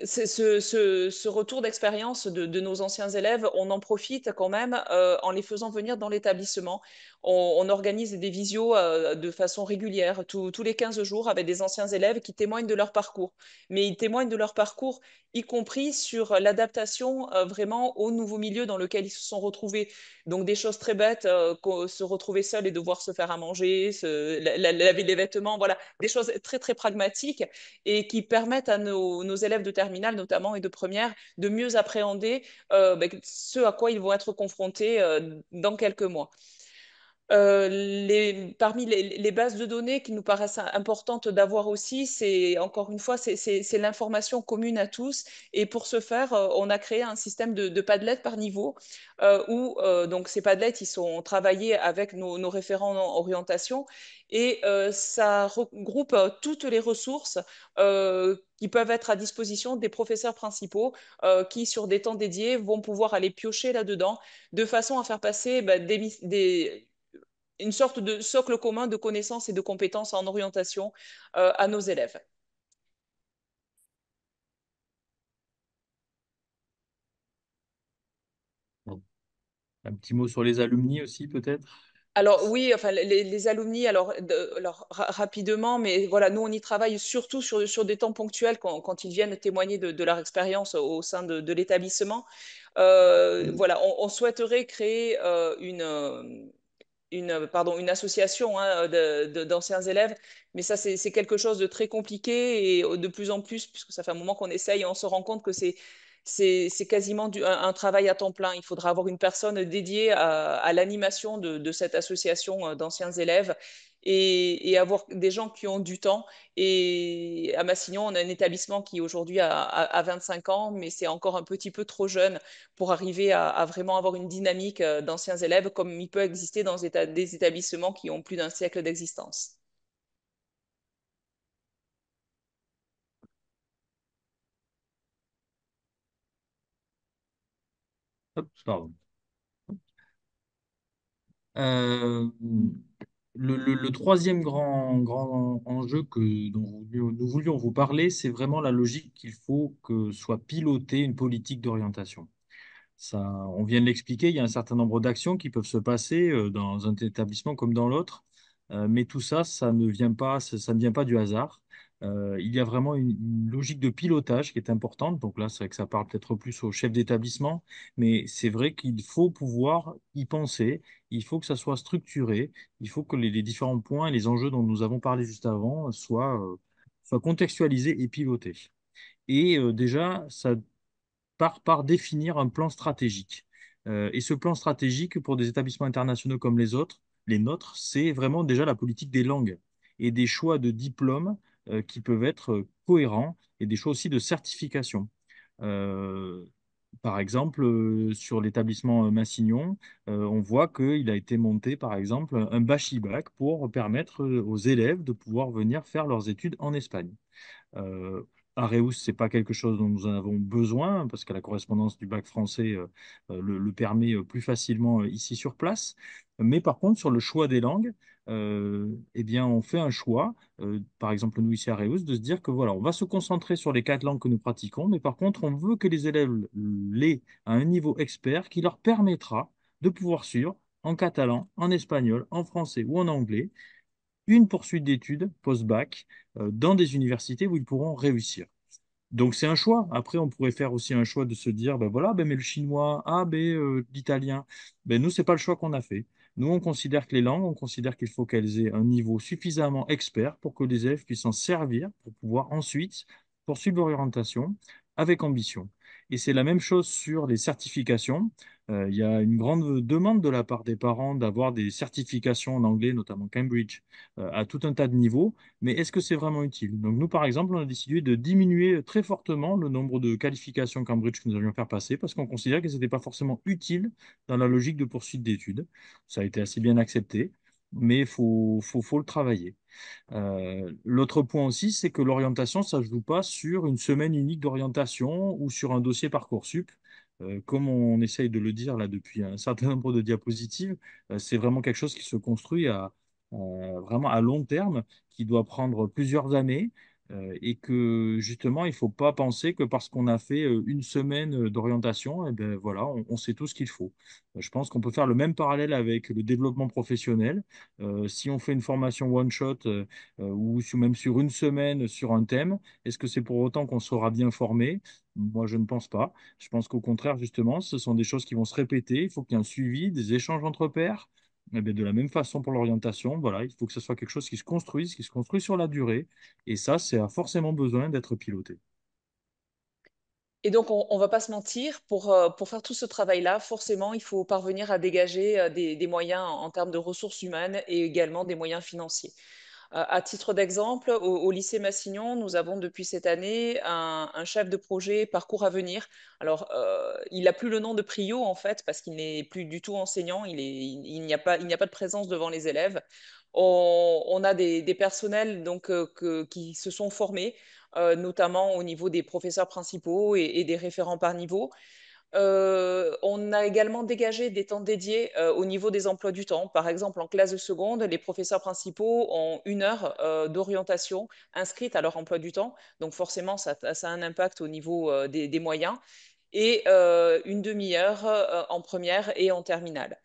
ce retour d'expérience de nos anciens élèves, on en profite quand même en les faisant venir dans l'établissement. On organise des visios de façon régulière, tous les 15 jours, avec des anciens élèves qui témoignent de leur parcours. Mais ils témoignent de leur parcours, y compris sur l'adaptation vraiment au nouveau milieu dans lequel ils se sont retrouvés. Donc des choses très bêtes, se retrouver seul et devoir se faire à manger, laver les vêtements, voilà, des choses très très pragmatiques et qui permettent à nos élèves de terminale notamment et de première de mieux appréhender ce à quoi ils vont être confrontés dans quelques mois. Parmi les bases de données qui nous paraissent importantes d'avoir aussi, c'est encore une fois, c'est l'information commune à tous. Et pour ce faire, on a créé un système de Padlet par niveau où donc ces Padlets, ils sont travaillés avec nos référents en orientation et ça regroupe toutes les ressources qui peuvent être à disposition des professeurs principaux qui, sur des temps dédiés, vont pouvoir aller piocher là-dedans de façon à faire passer une sorte de socle commun de connaissances et de compétences en orientation à nos élèves. Bon. Un petit mot sur les alumni aussi, peut-être? Alors oui, enfin les alumni, rapidement, mais voilà, nous on y travaille surtout sur des temps ponctuels quand ils viennent témoigner de leur expérience au sein de l'établissement. Voilà, on souhaiterait créer une association hein, d'anciens élèves, mais ça, c'est quelque chose de très compliqué et de plus en plus, puisque ça fait un moment qu'on essaye, et on se rend compte que c'est quasiment un travail à temps plein. Il faudra avoir une personne dédiée à l'animation de cette association d'anciens élèves et avoir des gens qui ont du temps. Et à Massignon, on a un établissement qui aujourd'hui a 25 ans, mais c'est encore un petit peu trop jeune pour arriver à vraiment avoir une dynamique d'anciens élèves comme il peut exister dans des établissements qui ont plus d'un siècle d'existence. Hop, pardon. Euh, le troisième grand enjeu dont nous voulions vous parler, c'est vraiment la logique qu'il faut que soit pilotée une politique d'orientation. Ça, on vient de l'expliquer, il y a un certain nombre d'actions qui peuvent se passer dans un établissement comme dans l'autre, mais tout ça, ça ne vient pas du hasard. Il y a vraiment une logique de pilotage qui est importante. Donc là, c'est vrai que ça parle peut-être plus au chef d'établissement, mais c'est vrai qu'il faut pouvoir y penser, il faut que ça soit structuré, il faut que les différents points et les enjeux dont nous avons parlé juste avant soient contextualisés et pilotés. Et déjà, ça par définir un plan stratégique. Et ce plan stratégique, pour des établissements internationaux comme les autres, les nôtres, c'est vraiment déjà la politique des langues et des choix de diplômes qui peuvent être cohérents et des choix aussi de certification. Euh, Par exemple, sur l'établissement Massignon, on voit qu'il a été monté, par exemple, un bachibak pour permettre aux élèves de pouvoir venir faire leurs études en Espagne. Euh, Areus, ce n'est pas quelque chose dont nous en avons besoin parce que la correspondance du bac français le permet plus facilement ici sur place. Mais par contre, sur le choix des langues, eh bien, on fait un choix, par exemple nous ici à Areus, de se dire que voilà, on va se concentrer sur les 4 langues que nous pratiquons, mais par contre, on veut que les élèves l'aient à un niveau expert qui leur permettra de pouvoir suivre en catalan, en espagnol, en français ou en anglais une poursuite d'études post-bac dans des universités où ils pourront réussir. Donc c'est un choix. Après, on pourrait faire aussi un choix de se dire, ben voilà, ben mais le chinois, ah ben l'italien. Ben nous, c'est pas le choix qu'on a fait. Nous, on considère que les langues, on considère qu'il faut qu'elles aient un niveau suffisamment expert pour que les élèves puissent s'en servir pour pouvoir ensuite poursuivre l'orientation avec ambition. Et c'est la même chose sur les certifications. Il y a une grande demande de la part des parents d'avoir des certifications en anglais, notamment Cambridge, à tout un tas de niveaux. Mais est-ce que c'est vraiment utile? Donc nous, par exemple, on a décidé de diminuer très fortement le nombre de qualifications Cambridge que nous allions faire passer parce qu'on considère que ce n'était pas forcément utile dans la logique de poursuite d'études. Ça a été assez bien accepté, mais faut le travailler. L'autre point aussi, c'est que l'orientation, ça ne se joue pas sur une semaine unique d'orientation ou sur un dossier Parcoursup. Comme on essaye de le dire là depuis un certain nombre de diapositives, c'est vraiment quelque chose qui se construit vraiment à long terme, qui doit prendre plusieurs années. Et que justement, il ne faut pas penser que parce qu'on a fait une semaine d'orientation, eh ben, voilà, on sait tout ce qu'il faut. Je pense qu'on peut faire le même parallèle avec le développement professionnel. Si on fait une formation one-shot ou même sur une semaine sur un thème, est-ce que c'est pour autant qu'on sera bien formé? Moi, je ne pense pas. Je pense qu'au contraire, justement, ce sont des choses qui vont se répéter. Il faut qu'il y ait un suivi, des échanges entre pairs. Eh bien, de la même façon pour l'orientation, voilà, il faut que ce soit quelque chose qui se construit sur la durée. Et ça, ça a forcément besoin d'être piloté. Et donc, on va pas se mentir, pour faire tout ce travail-là, forcément, il faut parvenir à dégager des moyens en termes de ressources humaines et également des moyens financiers. À titre d'exemple, au lycée Massignon, nous avons depuis cette année un chef de projet Parcours à venir. Alors, il n'a plus le nom de Prio, en fait, parce qu'il n'est plus du tout enseignant, il n'y a pas de présence devant les élèves. On a des personnels donc, qui se sont formés, notamment au niveau des professeurs principaux et des référents par niveau. On a également dégagé des temps dédiés au niveau des emplois du temps. Par exemple, en classe de seconde, les professeurs principaux ont 1 heure d'orientation inscrite à leur emploi du temps. Donc forcément, ça a un impact au niveau des moyens. Et une demi-heure en première et en terminale.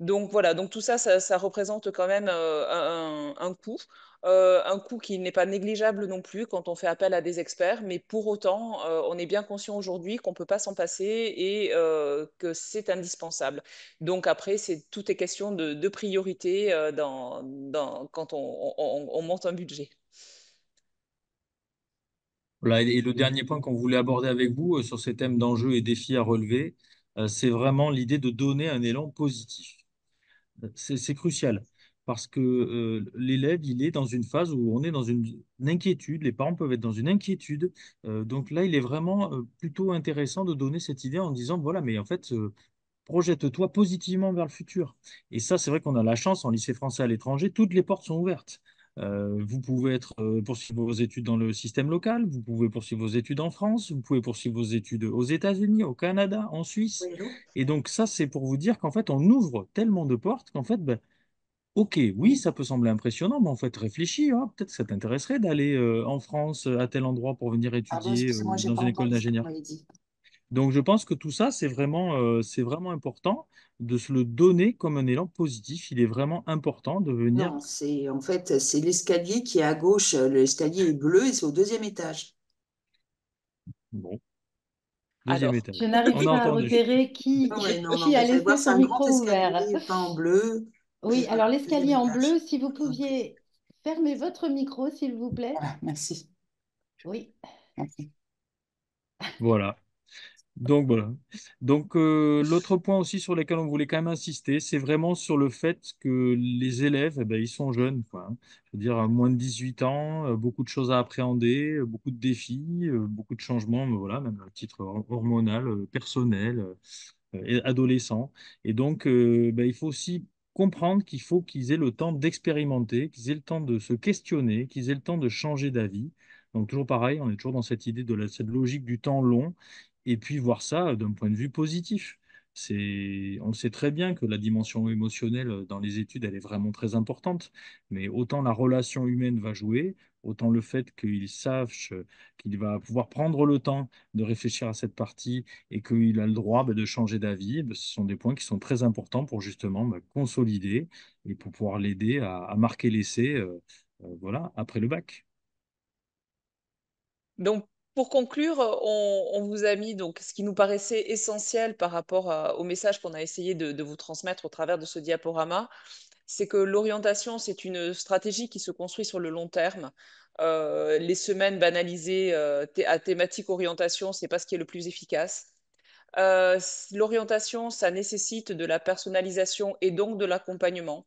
Donc voilà, donc tout ça, ça représente quand même un coût qui n'est pas négligeable non plus quand on fait appel à des experts, mais pour autant, on est bien conscient aujourd'hui qu'on ne peut pas s'en passer et que c'est indispensable. Donc après, tout est question de priorité quand on monte un budget. Voilà, et le dernier point qu'on voulait aborder avec vous sur ces thèmes d'enjeux et défis à relever, c'est vraiment l'idée de donner un élan positif. C'est crucial parce que l'élève, il est dans une phase où on est dans une inquiétude, les parents peuvent être dans une inquiétude. Donc là, il est vraiment plutôt intéressant de donner cette idée en disant, voilà, mais en fait, projette-toi positivement vers le futur. Et ça, c'est vrai qu'on a la chance en lycée français à l'étranger, toutes les portes sont ouvertes. Vous pouvez poursuivre vos études dans le système local, vous pouvez poursuivre vos études en France, vous pouvez poursuivre vos études aux États-Unis, au Canada, en Suisse. Oui, allô. Et donc ça, c'est pour vous dire qu'en fait, on ouvre tellement de portes qu'en fait, ben, ok, oui, ça peut sembler impressionnant, mais en fait, réfléchis, hein, peut-être que ça t'intéresserait d'aller en France à tel endroit pour venir Pardon, étudier excusez-moi, j'ai dans pas une école entendu ce que vous d'ingénieur. m'avez dit. Donc, je pense que tout ça, c'est vraiment important de se le donner comme un élan positif. Il est vraiment important de venir. Non, c'est en fait c'est l'escalier qui est à gauche. L'escalier est bleu et c'est au deuxième étage. Bon, deuxième Alors, Je étage. n'arrive On a pas à entendu. repérer oui. qui, Oui. Ah ouais, non, non, Oui. vous a allez voir, laissé c'est son un grand micro escalier ouvert. peint en bleu Oui, alors au deuxième l'escalier en bleu, étage. si vous Je vous en prie. pouviez fermer votre micro, s'il vous plaît. Voilà, merci. Oui. Merci. Voilà. Donc voilà. Donc l'autre point aussi sur lequel on voulait quand même insister, c'est vraiment sur le fait que les élèves, eh ben, ils sont jeunes, quoi, hein. Je veux dire, à moins de 18 ans, beaucoup de choses à appréhender, beaucoup de défis, beaucoup de changements, mais voilà, même à titre hormonal, personnel, et adolescent. Et donc, ben, il faut aussi comprendre qu'il faut qu'ils aient le temps d'expérimenter, qu'ils aient le temps de se questionner, qu'ils aient le temps de changer d'avis. Donc toujours pareil, on est toujours dans cette idée de cette logique du temps long, et puis voir ça d'un point de vue positif. On le sait très bien que la dimension émotionnelle dans les études, elle est vraiment très importante, mais autant la relation humaine va jouer, autant le fait qu'il sache qu'il va pouvoir prendre le temps de réfléchir à cette partie et qu'il a le droit de changer d'avis, ce sont des points qui sont très importants pour justement consolider et pour pouvoir l'aider à marquer l'essai voilà, après le bac. Donc, pour conclure, on vous a mis donc ce qui nous paraissait essentiel par rapport au message qu'on a essayé de vous transmettre au travers de ce diaporama, c'est que l'orientation, c'est une stratégie qui se construit sur le long terme. Les semaines banalisées à thématique orientation, c'est pas ce qui est le plus efficace. L'orientation, ça nécessite de la personnalisation et donc de l'accompagnement.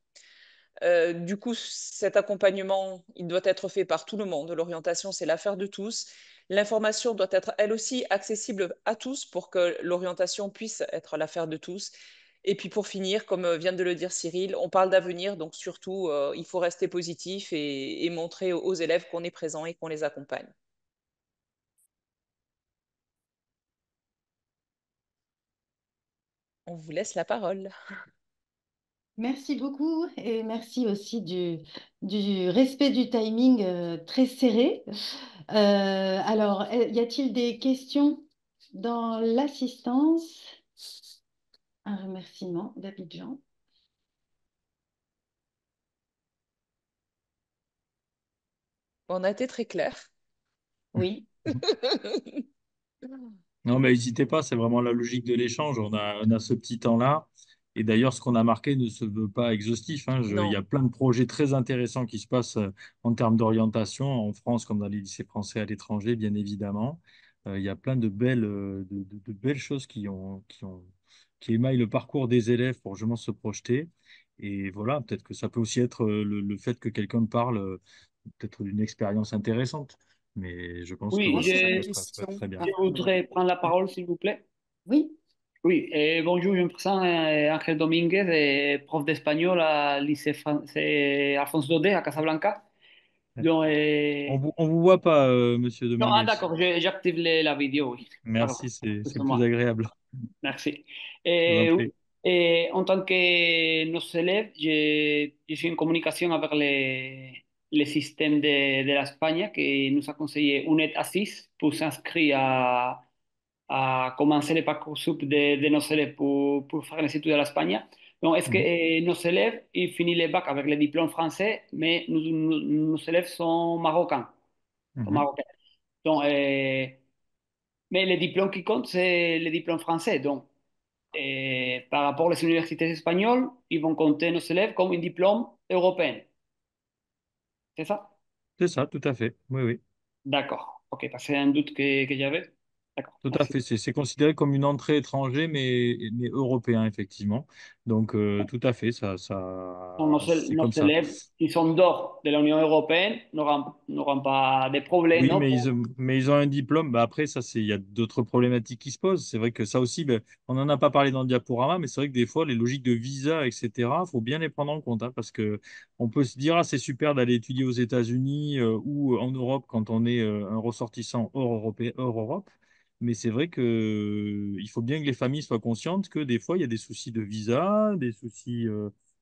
Du coup, cet accompagnement, il doit être fait par tout le monde. L'orientation, c'est l'affaire de tous. L'information doit être elle aussi accessible à tous pour que l'orientation puisse être l'affaire de tous. Et puis pour finir, comme vient de le dire Cyril, on parle d'avenir, donc surtout, il faut rester positif et montrer aux élèves qu'on est présent et qu'on les accompagne. On vous laisse la parole. Merci beaucoup et merci aussi du respect du timing très serré. Alors, y a-t-il des questions dans l'assistance? Un remerciement d'Abidjan. On a été très clair. Oui. Non, mais n'hésitez pas, c'est vraiment la logique de l'échange. On a ce petit temps-là. Et d'ailleurs, ce qu'on a marqué ne se veut pas exhaustif, hein. Il y Non. a plein de projets très intéressants qui se passent en termes d'orientation, en France comme dans les lycées français à l'étranger, bien évidemment. Il y a plein de de belles choses qui émaillent le parcours des élèves pour justement se projeter. Et voilà, peut-être que ça peut aussi être le fait que quelqu'un parle peut-être d'une expérience intéressante. Mais je pense que Oui, Moi, voilà, j'aurais une ça peut être question très bien. je voudrais prendre la parole, s'il vous plaît. Oui. Oui, bonjour, je me présente Ángel Domínguez, prof d'espagnol à lycée français Alphonse Daudet à Casablanca. Donc, On vous voit pas, Monsieur non, Dominguez. d'accord, j'active la vidéo, oui. Pardon, Merci, c'est plus excuse-moi. agréable. Merci. Je vous en Oui, prie. en tant que nos élèves, je suis en communication avec le système de l'Espagne qui nous a conseillé une aide assise pour s'inscrire à commencer le parcoursup de nos élèves pour faire les études à l'Espagne. Donc, est-ce que Mhm, nos élèves, ils finissent le bac avec le diplôme français, mais nos élèves sont marocains. Sont mhm. marocains. Donc, mais le diplôme qui compte, c'est le diplôme français. Donc, par rapport aux universités espagnoles, ils vont compter nos élèves comme un diplôme européen. C'est ça? C'est ça, tout à fait. Oui, oui. D'accord. OK, c'est un doute que j'avais. D'accord, Tout à merci. fait. C'est considéré comme une entrée étranger, mais européen, effectivement. Donc, tout à fait, Donc, c'est nos comme ça. élèves qui sont dehors de l'Union européenne n'auront pas de problème, Oui, non? mais ils ont un diplôme. Bah, après, il y a d'autres problématiques qui se posent. C'est vrai que ça aussi, ben, on n'en a pas parlé dans le diaporama, mais c'est vrai que des fois, les logiques de visa, etc., il faut bien les prendre en compte, hein, parce que on peut se dire, ah, c'est super d'aller étudier aux États-Unis ou en Europe quand on est un ressortissant hors Europe. Mais c'est vrai que, il faut bien que les familles soient conscientes que des fois, il y a des soucis de visa, des soucis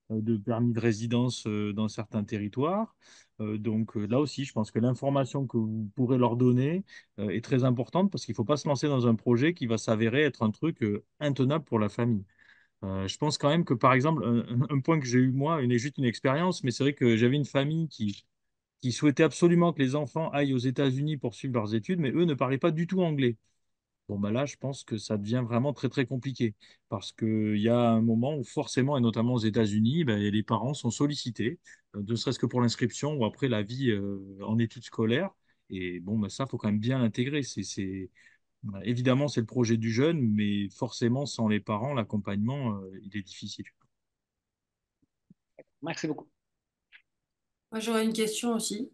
de permis de résidence dans certains territoires. Donc là aussi, je pense que l'information que vous pourrez leur donner est très importante parce qu'il ne faut pas se lancer dans un projet qui va s'avérer être un truc intenable pour la famille. Je pense quand même que, par exemple, un point que j'ai eu moi, juste une expérience, mais c'est vrai que j'avais une famille qui souhaitait absolument que les enfants aillent aux États-Unis pour suivre leurs études, mais eux ne parlaient pas du tout anglais. Bon, bah là, je pense que ça devient vraiment très, très compliqué parce qu'il y a un moment où forcément, et notamment aux États-Unis, ben, les parents sont sollicités, ne serait-ce que pour l'inscription ou après la vie en études scolaires. Et bon, bah, ça, il faut quand même bien l'intégrer. Évidemment, c'est le projet du jeune, mais forcément, sans les parents, l'accompagnement, il est difficile. Merci beaucoup. Moi, j'aurais une question aussi.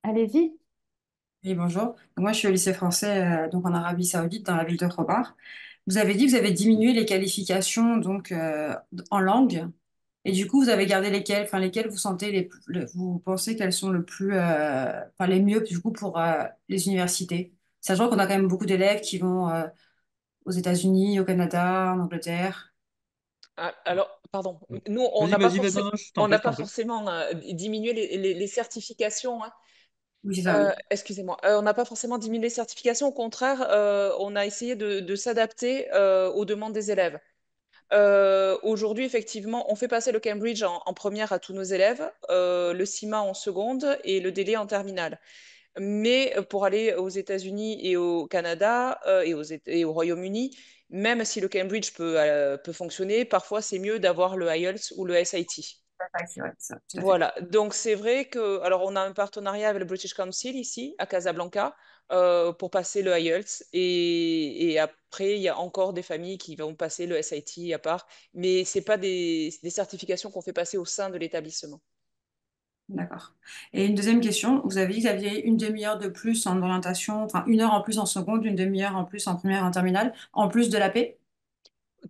Allez-y. Oui, bonjour. Donc, moi, je suis au lycée français donc en Arabie Saoudite, dans la ville de Khobar. Vous avez dit que vous avez diminué les qualifications donc en langue. Et du coup, vous avez gardé lesquels, enfin lesquels vous sentez vous pensez qu'elles sont le plus, enfin les mieux du coup pour les universités, sachant qu'on a quand même beaucoup d'élèves qui vont aux États-Unis, au Canada, en Angleterre. Alors, pardon, nous, Vas-y, vas-y, vas-y, non, non, je t'en on prie, n'a je pas t'en prie. forcément diminué les certifications, hein. Oui, c'est ça, oui. Excusez-moi, on n'a pas forcément diminué les certifications. Au contraire, on a essayé de s'adapter aux demandes des élèves. Aujourd'hui, effectivement, on fait passer le Cambridge en première à tous nos élèves, le CIMA en seconde et le DELE en terminale. Mais pour aller aux États-Unis et au Canada et au Royaume-Uni, même si le Cambridge peut fonctionner, parfois c'est mieux d'avoir le IELTS ou le SAT. Ouais, c'est vrai, ça, tout à fait. Voilà, donc c'est vrai que, alors on a un partenariat avec le British Council ici, à Casablanca, pour passer le IELTS. Et après, il y a encore des familles qui vont passer le SAT à part, mais c'est pas des certifications qu'on fait passer au sein de l'établissement. D'accord. Et une deuxième question, vous avez dit que vous aviez une demi-heure de plus en orientation, enfin une heure en plus en seconde, une demi-heure en plus en première et en terminale, en plus de l'AP?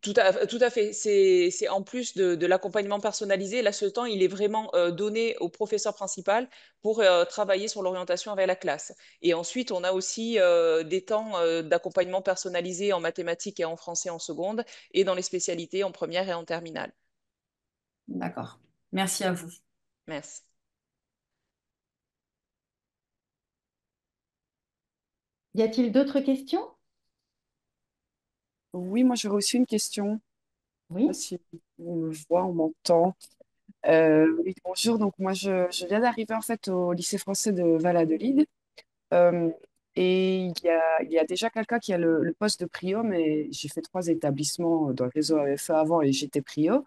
Tout à fait. C'est en plus de l'accompagnement personnalisé. Là, ce temps, il est vraiment donné au professeur principal pour travailler sur l'orientation avec la classe. Et ensuite, on a aussi des temps d'accompagnement personnalisé en mathématiques et en français en seconde et dans les spécialités en première et en terminale. D'accord. Merci à vous. Merci. Y a-t-il d'autres questions? Oui, moi j'aurais aussi une question. Je sais pas Oui. si on me voit, on m'entend. Oui, bonjour. Donc moi je viens d'arriver en fait au lycée français de Valladolid. Euh, et il y a déjà quelqu'un qui a le poste de prio, mais j'ai fait 3 établissements dans le réseau AEFE avant et j'étais prio.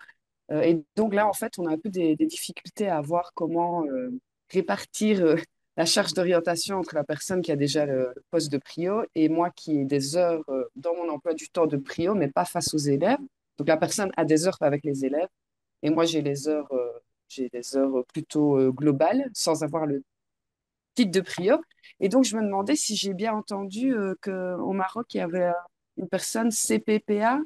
Et donc là, en fait, on a un peu des difficultés à voir comment répartir la charge d'orientation entre la personne qui a déjà le poste de prio et moi qui ai des heures dans mon emploi du temps de prio, mais pas face aux élèves. Donc la personne a des heures avec les élèves et moi j'ai des heures plutôt globales sans avoir le titre de prio. Et donc je me demandais si j'ai bien entendu qu'au Maroc, il y avait une personne CPPA,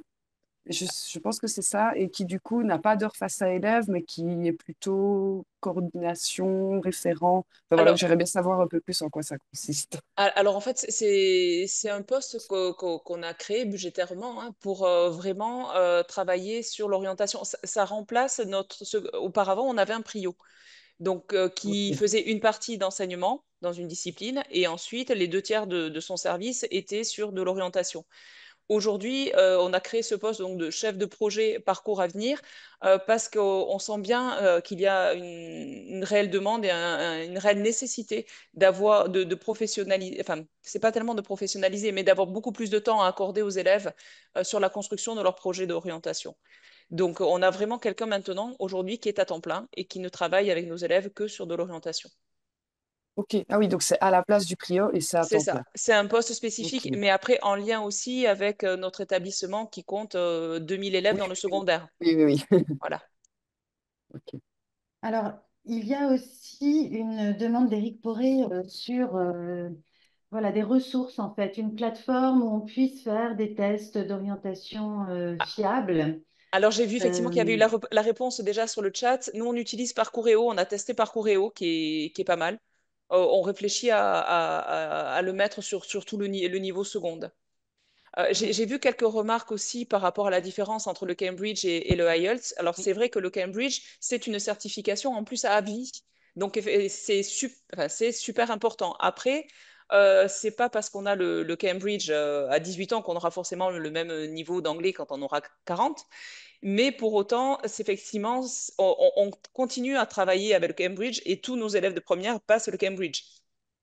je pense que c'est ça, et qui du coup n'a pas d'heure face à élève, mais qui est plutôt coordination, référent. Enfin, voilà, Alors, j'aimerais bien savoir un peu plus en quoi ça consiste. alors en fait, c'est un poste qu'on a créé budgétairement, hein, pour vraiment travailler sur l'orientation. Ça remplace auparavant, on avait un prio. Donc qui Ok, faisait une partie d'enseignement dans une discipline et ensuite les deux tiers de son service étaient sur de l'orientation. Aujourd'hui, on a créé ce poste donc, de chef de projet parcours à venir parce qu'on sent bien qu'il y a une réelle demande et une réelle nécessité de professionnaliser, enfin, c'est pas tellement de professionnaliser, mais d'avoir beaucoup plus de temps à accorder aux élèves sur la construction de leur projet d'orientation. Donc, on a vraiment quelqu'un maintenant, aujourd'hui, qui est à temps plein et qui ne travaille avec nos élèves que sur de l'orientation. ok. Ah oui, donc c'est à la place du prio et c'est à C'est temps ça. plein. C'est un poste Ok. spécifique, mais après en lien aussi avec notre établissement qui compte 2000 élèves Oui, dans le oui, secondaire. oui, oui, oui. Voilà. Ok. Alors, il y a aussi une demande d'Éric Poré sur voilà, des ressources, en fait, une plateforme où on puisse faire des tests d'orientation fiables. Alors j'ai vu effectivement qu'il y avait eu Euh, la réponse déjà sur le chat. Nous, on utilise Parcouréo, on a testé Parcouréo qui est pas mal. On réfléchit à le mettre sur tout le niveau seconde. J'ai vu quelques remarques aussi par rapport à la différence entre le Cambridge et le IELTS. Alors, c'est vrai que le Cambridge, c'est une certification en plus à vie. Donc, enfin, c'est super important. Après, c'est pas parce qu'on a le Cambridge à 18 ans qu'on aura forcément le même niveau d'anglais quand on aura 40. Mais pour autant, effectivement, on continue à travailler avec le Cambridge et tous nos élèves de première passent le Cambridge.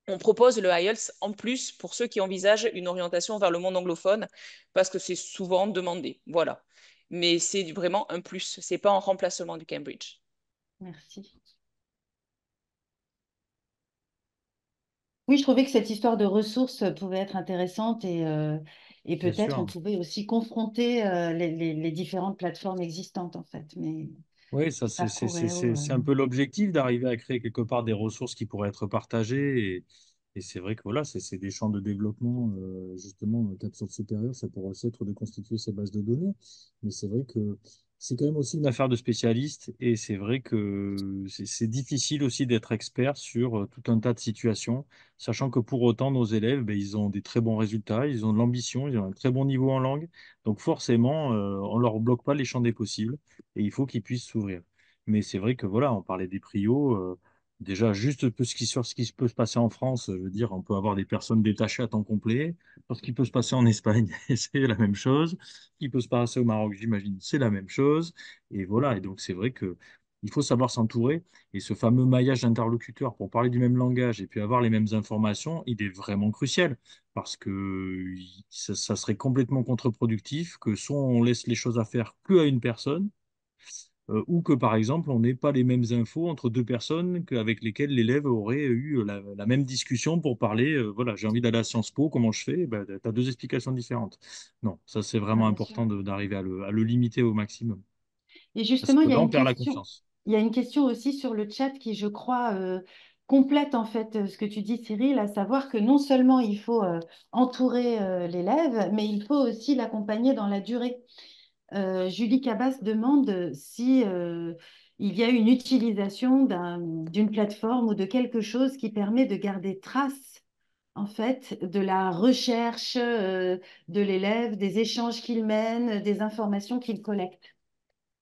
On propose le IELTS en plus pour ceux qui envisagent une orientation vers le monde anglophone parce que c'est souvent demandé. Voilà. Mais c'est vraiment un plus, c'est pas en remplacement du Cambridge. merci. Oui, je trouvais que cette histoire de ressources pouvait être intéressante et Bien peut-être on sûr. pouvait aussi confronter les différentes plateformes existantes, en fait. Mais Oui, Parcouréo, c'est un peu l'objectif d'arriver à créer quelque part des ressources qui pourraient être partagées. Et c'est vrai que voilà, c'est des champs de développement, justement, 4 sources supérieures, ça pourrait aussi être de constituer ces bases de données. Mais c'est vrai que c'est quand même aussi une affaire de spécialiste et c'est vrai que c'est difficile aussi d'être expert sur tout un tas de situations, sachant que pour autant, nos élèves, ben, ils ont des très bons résultats, ils ont de l'ambition, ils ont un très bon niveau en langue. Donc forcément, on ne leur bloque pas les champs des possibles et il faut qu'ils puissent s'ouvrir. Mais c'est vrai que voilà, on parlait des prios. Déjà, juste sur ce qui peut se passer en France, je veux dire, on peut avoir des personnes détachées à temps complet. Sur ce qui peut se passer en Espagne, c'est la même chose. Ce qui peut se passer au Maroc, j'imagine, c'est la même chose. Et voilà, et donc c'est vrai que il faut savoir s'entourer. Et ce fameux maillage d'interlocuteurs pour parler du même langage et puis avoir les mêmes informations, il est vraiment crucial. Parce que ça serait complètement contre-productif que soit on laisse les choses à faire que à une personne, ou que par exemple, on n'ait pas les mêmes infos entre deux personnes avec lesquelles l'élève aurait eu la même discussion pour parler, voilà, j'ai envie d'aller à Sciences Po, comment je fais? Ben, tu as deux explications différentes. Non, ça c'est Ah, vraiment bien sûr. important d'arriver à le limiter au maximum. Et Parce justement, que là, on perd la confiance. il y a une question aussi sur le chat qui, je crois, complète en fait ce que tu dis, Cyril, à savoir que non seulement il faut entourer l'élève, mais il faut aussi l'accompagner dans la durée. Julie Cabas demande si il y a une utilisation d'une plateforme ou de quelque chose qui permet de garder trace en fait de la recherche de l'élève, des échanges qu'il mène, des informations qu'il collecte.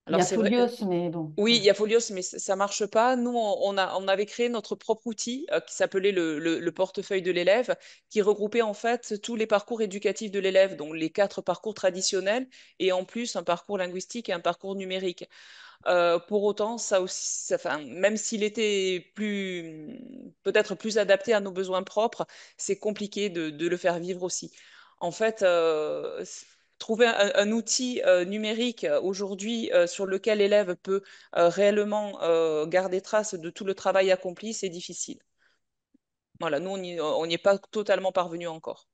Il y Alors a c'est vrai, Folios, mais bon, oui, il voilà. y a Folios, mais ça marche pas. Nous, on avait créé notre propre outil qui s'appelait le portefeuille de l'élève, qui regroupait en fait tous les parcours éducatifs de l'élève, donc les 4 parcours traditionnels, et en plus un parcours linguistique et un parcours numérique. Pour autant, ça aussi, enfin, même s'il était peut-être plus adapté à nos besoins propres, c'est compliqué de le faire vivre aussi. En fait, trouver un outil numérique aujourd'hui sur lequel l'élève peut réellement garder trace de tout le travail accompli, c'est difficile. Voilà, nous, on n'y est pas totalement parvenu encore.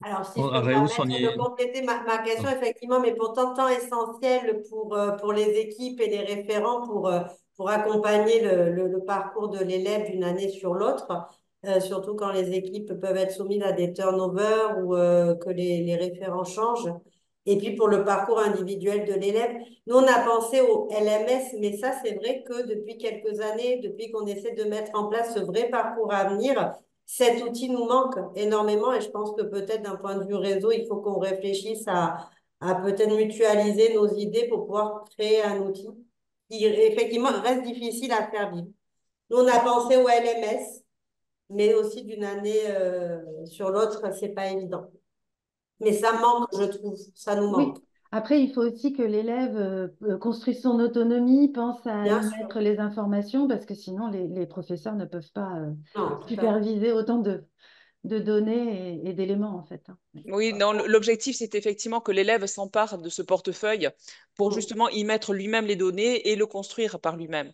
Alors, si je peux À me Reus, on permettre y de est. compléter ma question, effectivement, mais pourtant tant essentiel pour les équipes et les référents pour accompagner le parcours de l'élève d'une année sur l'autre, surtout quand les équipes peuvent être soumises à des turnovers ou que les référents changent. Et puis pour le parcours individuel de l'élève, nous, on a pensé au LMS, mais ça, c'est vrai que depuis quelques années, depuis qu'on essaie de mettre en place ce vrai parcours à venir, cet outil nous manque énormément et je pense que peut-être d'un point de vue réseau, il faut qu'on réfléchisse à peut-être mutualiser nos idées pour pouvoir créer un outil qui effectivement reste difficile à faire vivre. Nous, on a pensé au LMS, mais aussi d'une année sur l'autre, c'est pas évident. Mais ça manque, je trouve, ça nous Oui. manque. Après, il faut aussi que l'élève construise son autonomie, pense à Bien y sûr. mettre les informations, parce que sinon, les professeurs ne peuvent pas Non, tout à fait. superviser autant de données et d'éléments, en fait, hein. Oui. Oui, non, l'objectif, c'est effectivement que l'élève s'empare de ce portefeuille pour Mm, justement y mettre lui-même les données et le construire par lui-même.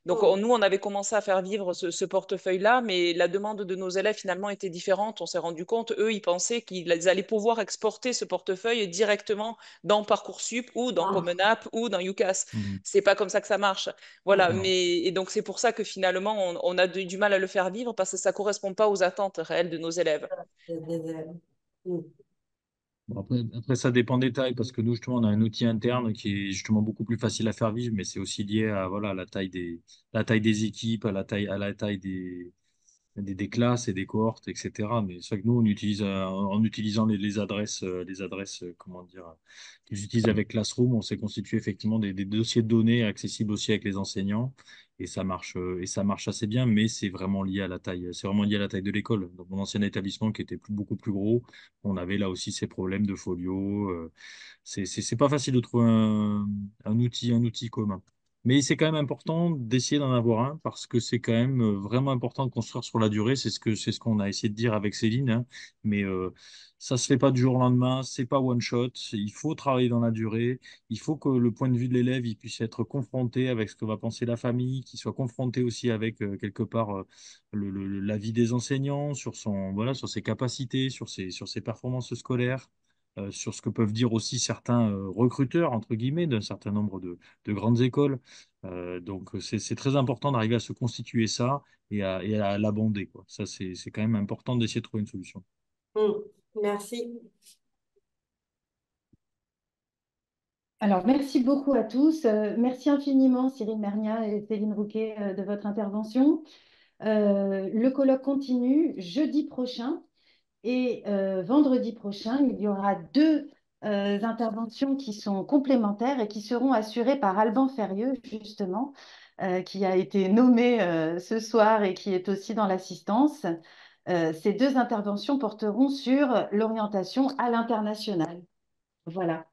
Donc, mm. nous, on avait commencé à faire vivre ce portefeuille-là, mais la demande de nos élèves finalement était différente. On s'est rendu compte, eux, ils pensaient qu'ils allaient pouvoir exporter ce portefeuille directement dans Parcoursup ou dans Common Ah, App ou dans UCAS. Mhm. C'est pas comme ça que ça marche. Voilà, mm. Non. mais et donc c'est pour ça que finalement, on a du mal à le faire vivre parce que ça correspond pas aux attentes réelles de nos élèves. Des élèves. Mm. Bon, après, ça dépend des tailles, parce que nous, justement, on a un outil interne qui est justement beaucoup plus facile à faire vivre, mais c'est aussi lié à voilà, la taille des équipes, à la taille des classes et des cohortes, etc. Mais c'est vrai que nous, on utilise, en utilisant les adresses, comment dire, qu'ils utilisent avec Classroom, on s'est constitué effectivement des dossiers de données accessibles aussi avec les enseignants. Et ça marche assez bien, mais c'est vraiment lié à la taille de l'école. Dans mon ancien établissement, qui était beaucoup plus gros, on avait là aussi ces problèmes de folio. C'est pas facile de trouver un outil commun. Mais c'est quand même important d'essayer d'en avoir un parce que c'est quand même vraiment important de construire sur la durée. C'est ce qu'on a essayé de dire avec Céline, hein. Mais ça se fait pas du jour au lendemain. C'est pas one shot. Il faut travailler dans la durée. Il faut que le point de vue de l'élève il puisse être confronté avec ce que va penser la famille, qu'il soit confronté aussi avec quelque part l'avis des enseignants sur voilà, sur ses capacités, sur ses performances scolaires. Sur ce que peuvent dire aussi certains recruteurs, entre guillemets, d'un certain nombre de grandes écoles. Donc, c'est très important d'arriver à se constituer ça et à l'abonder, quoi. Ça, c'est quand même important d'essayer de trouver une solution. Mm. Merci. Alors, merci beaucoup à tous. Merci infiniment, Cyril Mernia et Céline Rouquet, de votre intervention. Le colloque continue jeudi prochain et vendredi prochain. Il y aura deux interventions qui sont complémentaires et qui seront assurées par Alban Ferrieux, justement, qui a été nommé ce soir et qui est aussi dans l'assistance. Ces deux interventions porteront sur l'orientation à l'international. Voilà.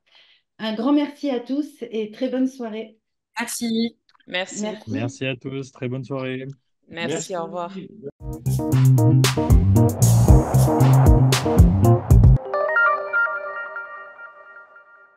Un grand merci à tous et très bonne soirée. Merci. Merci. Merci. Merci à tous, très bonne soirée. Merci, au revoir. Merci.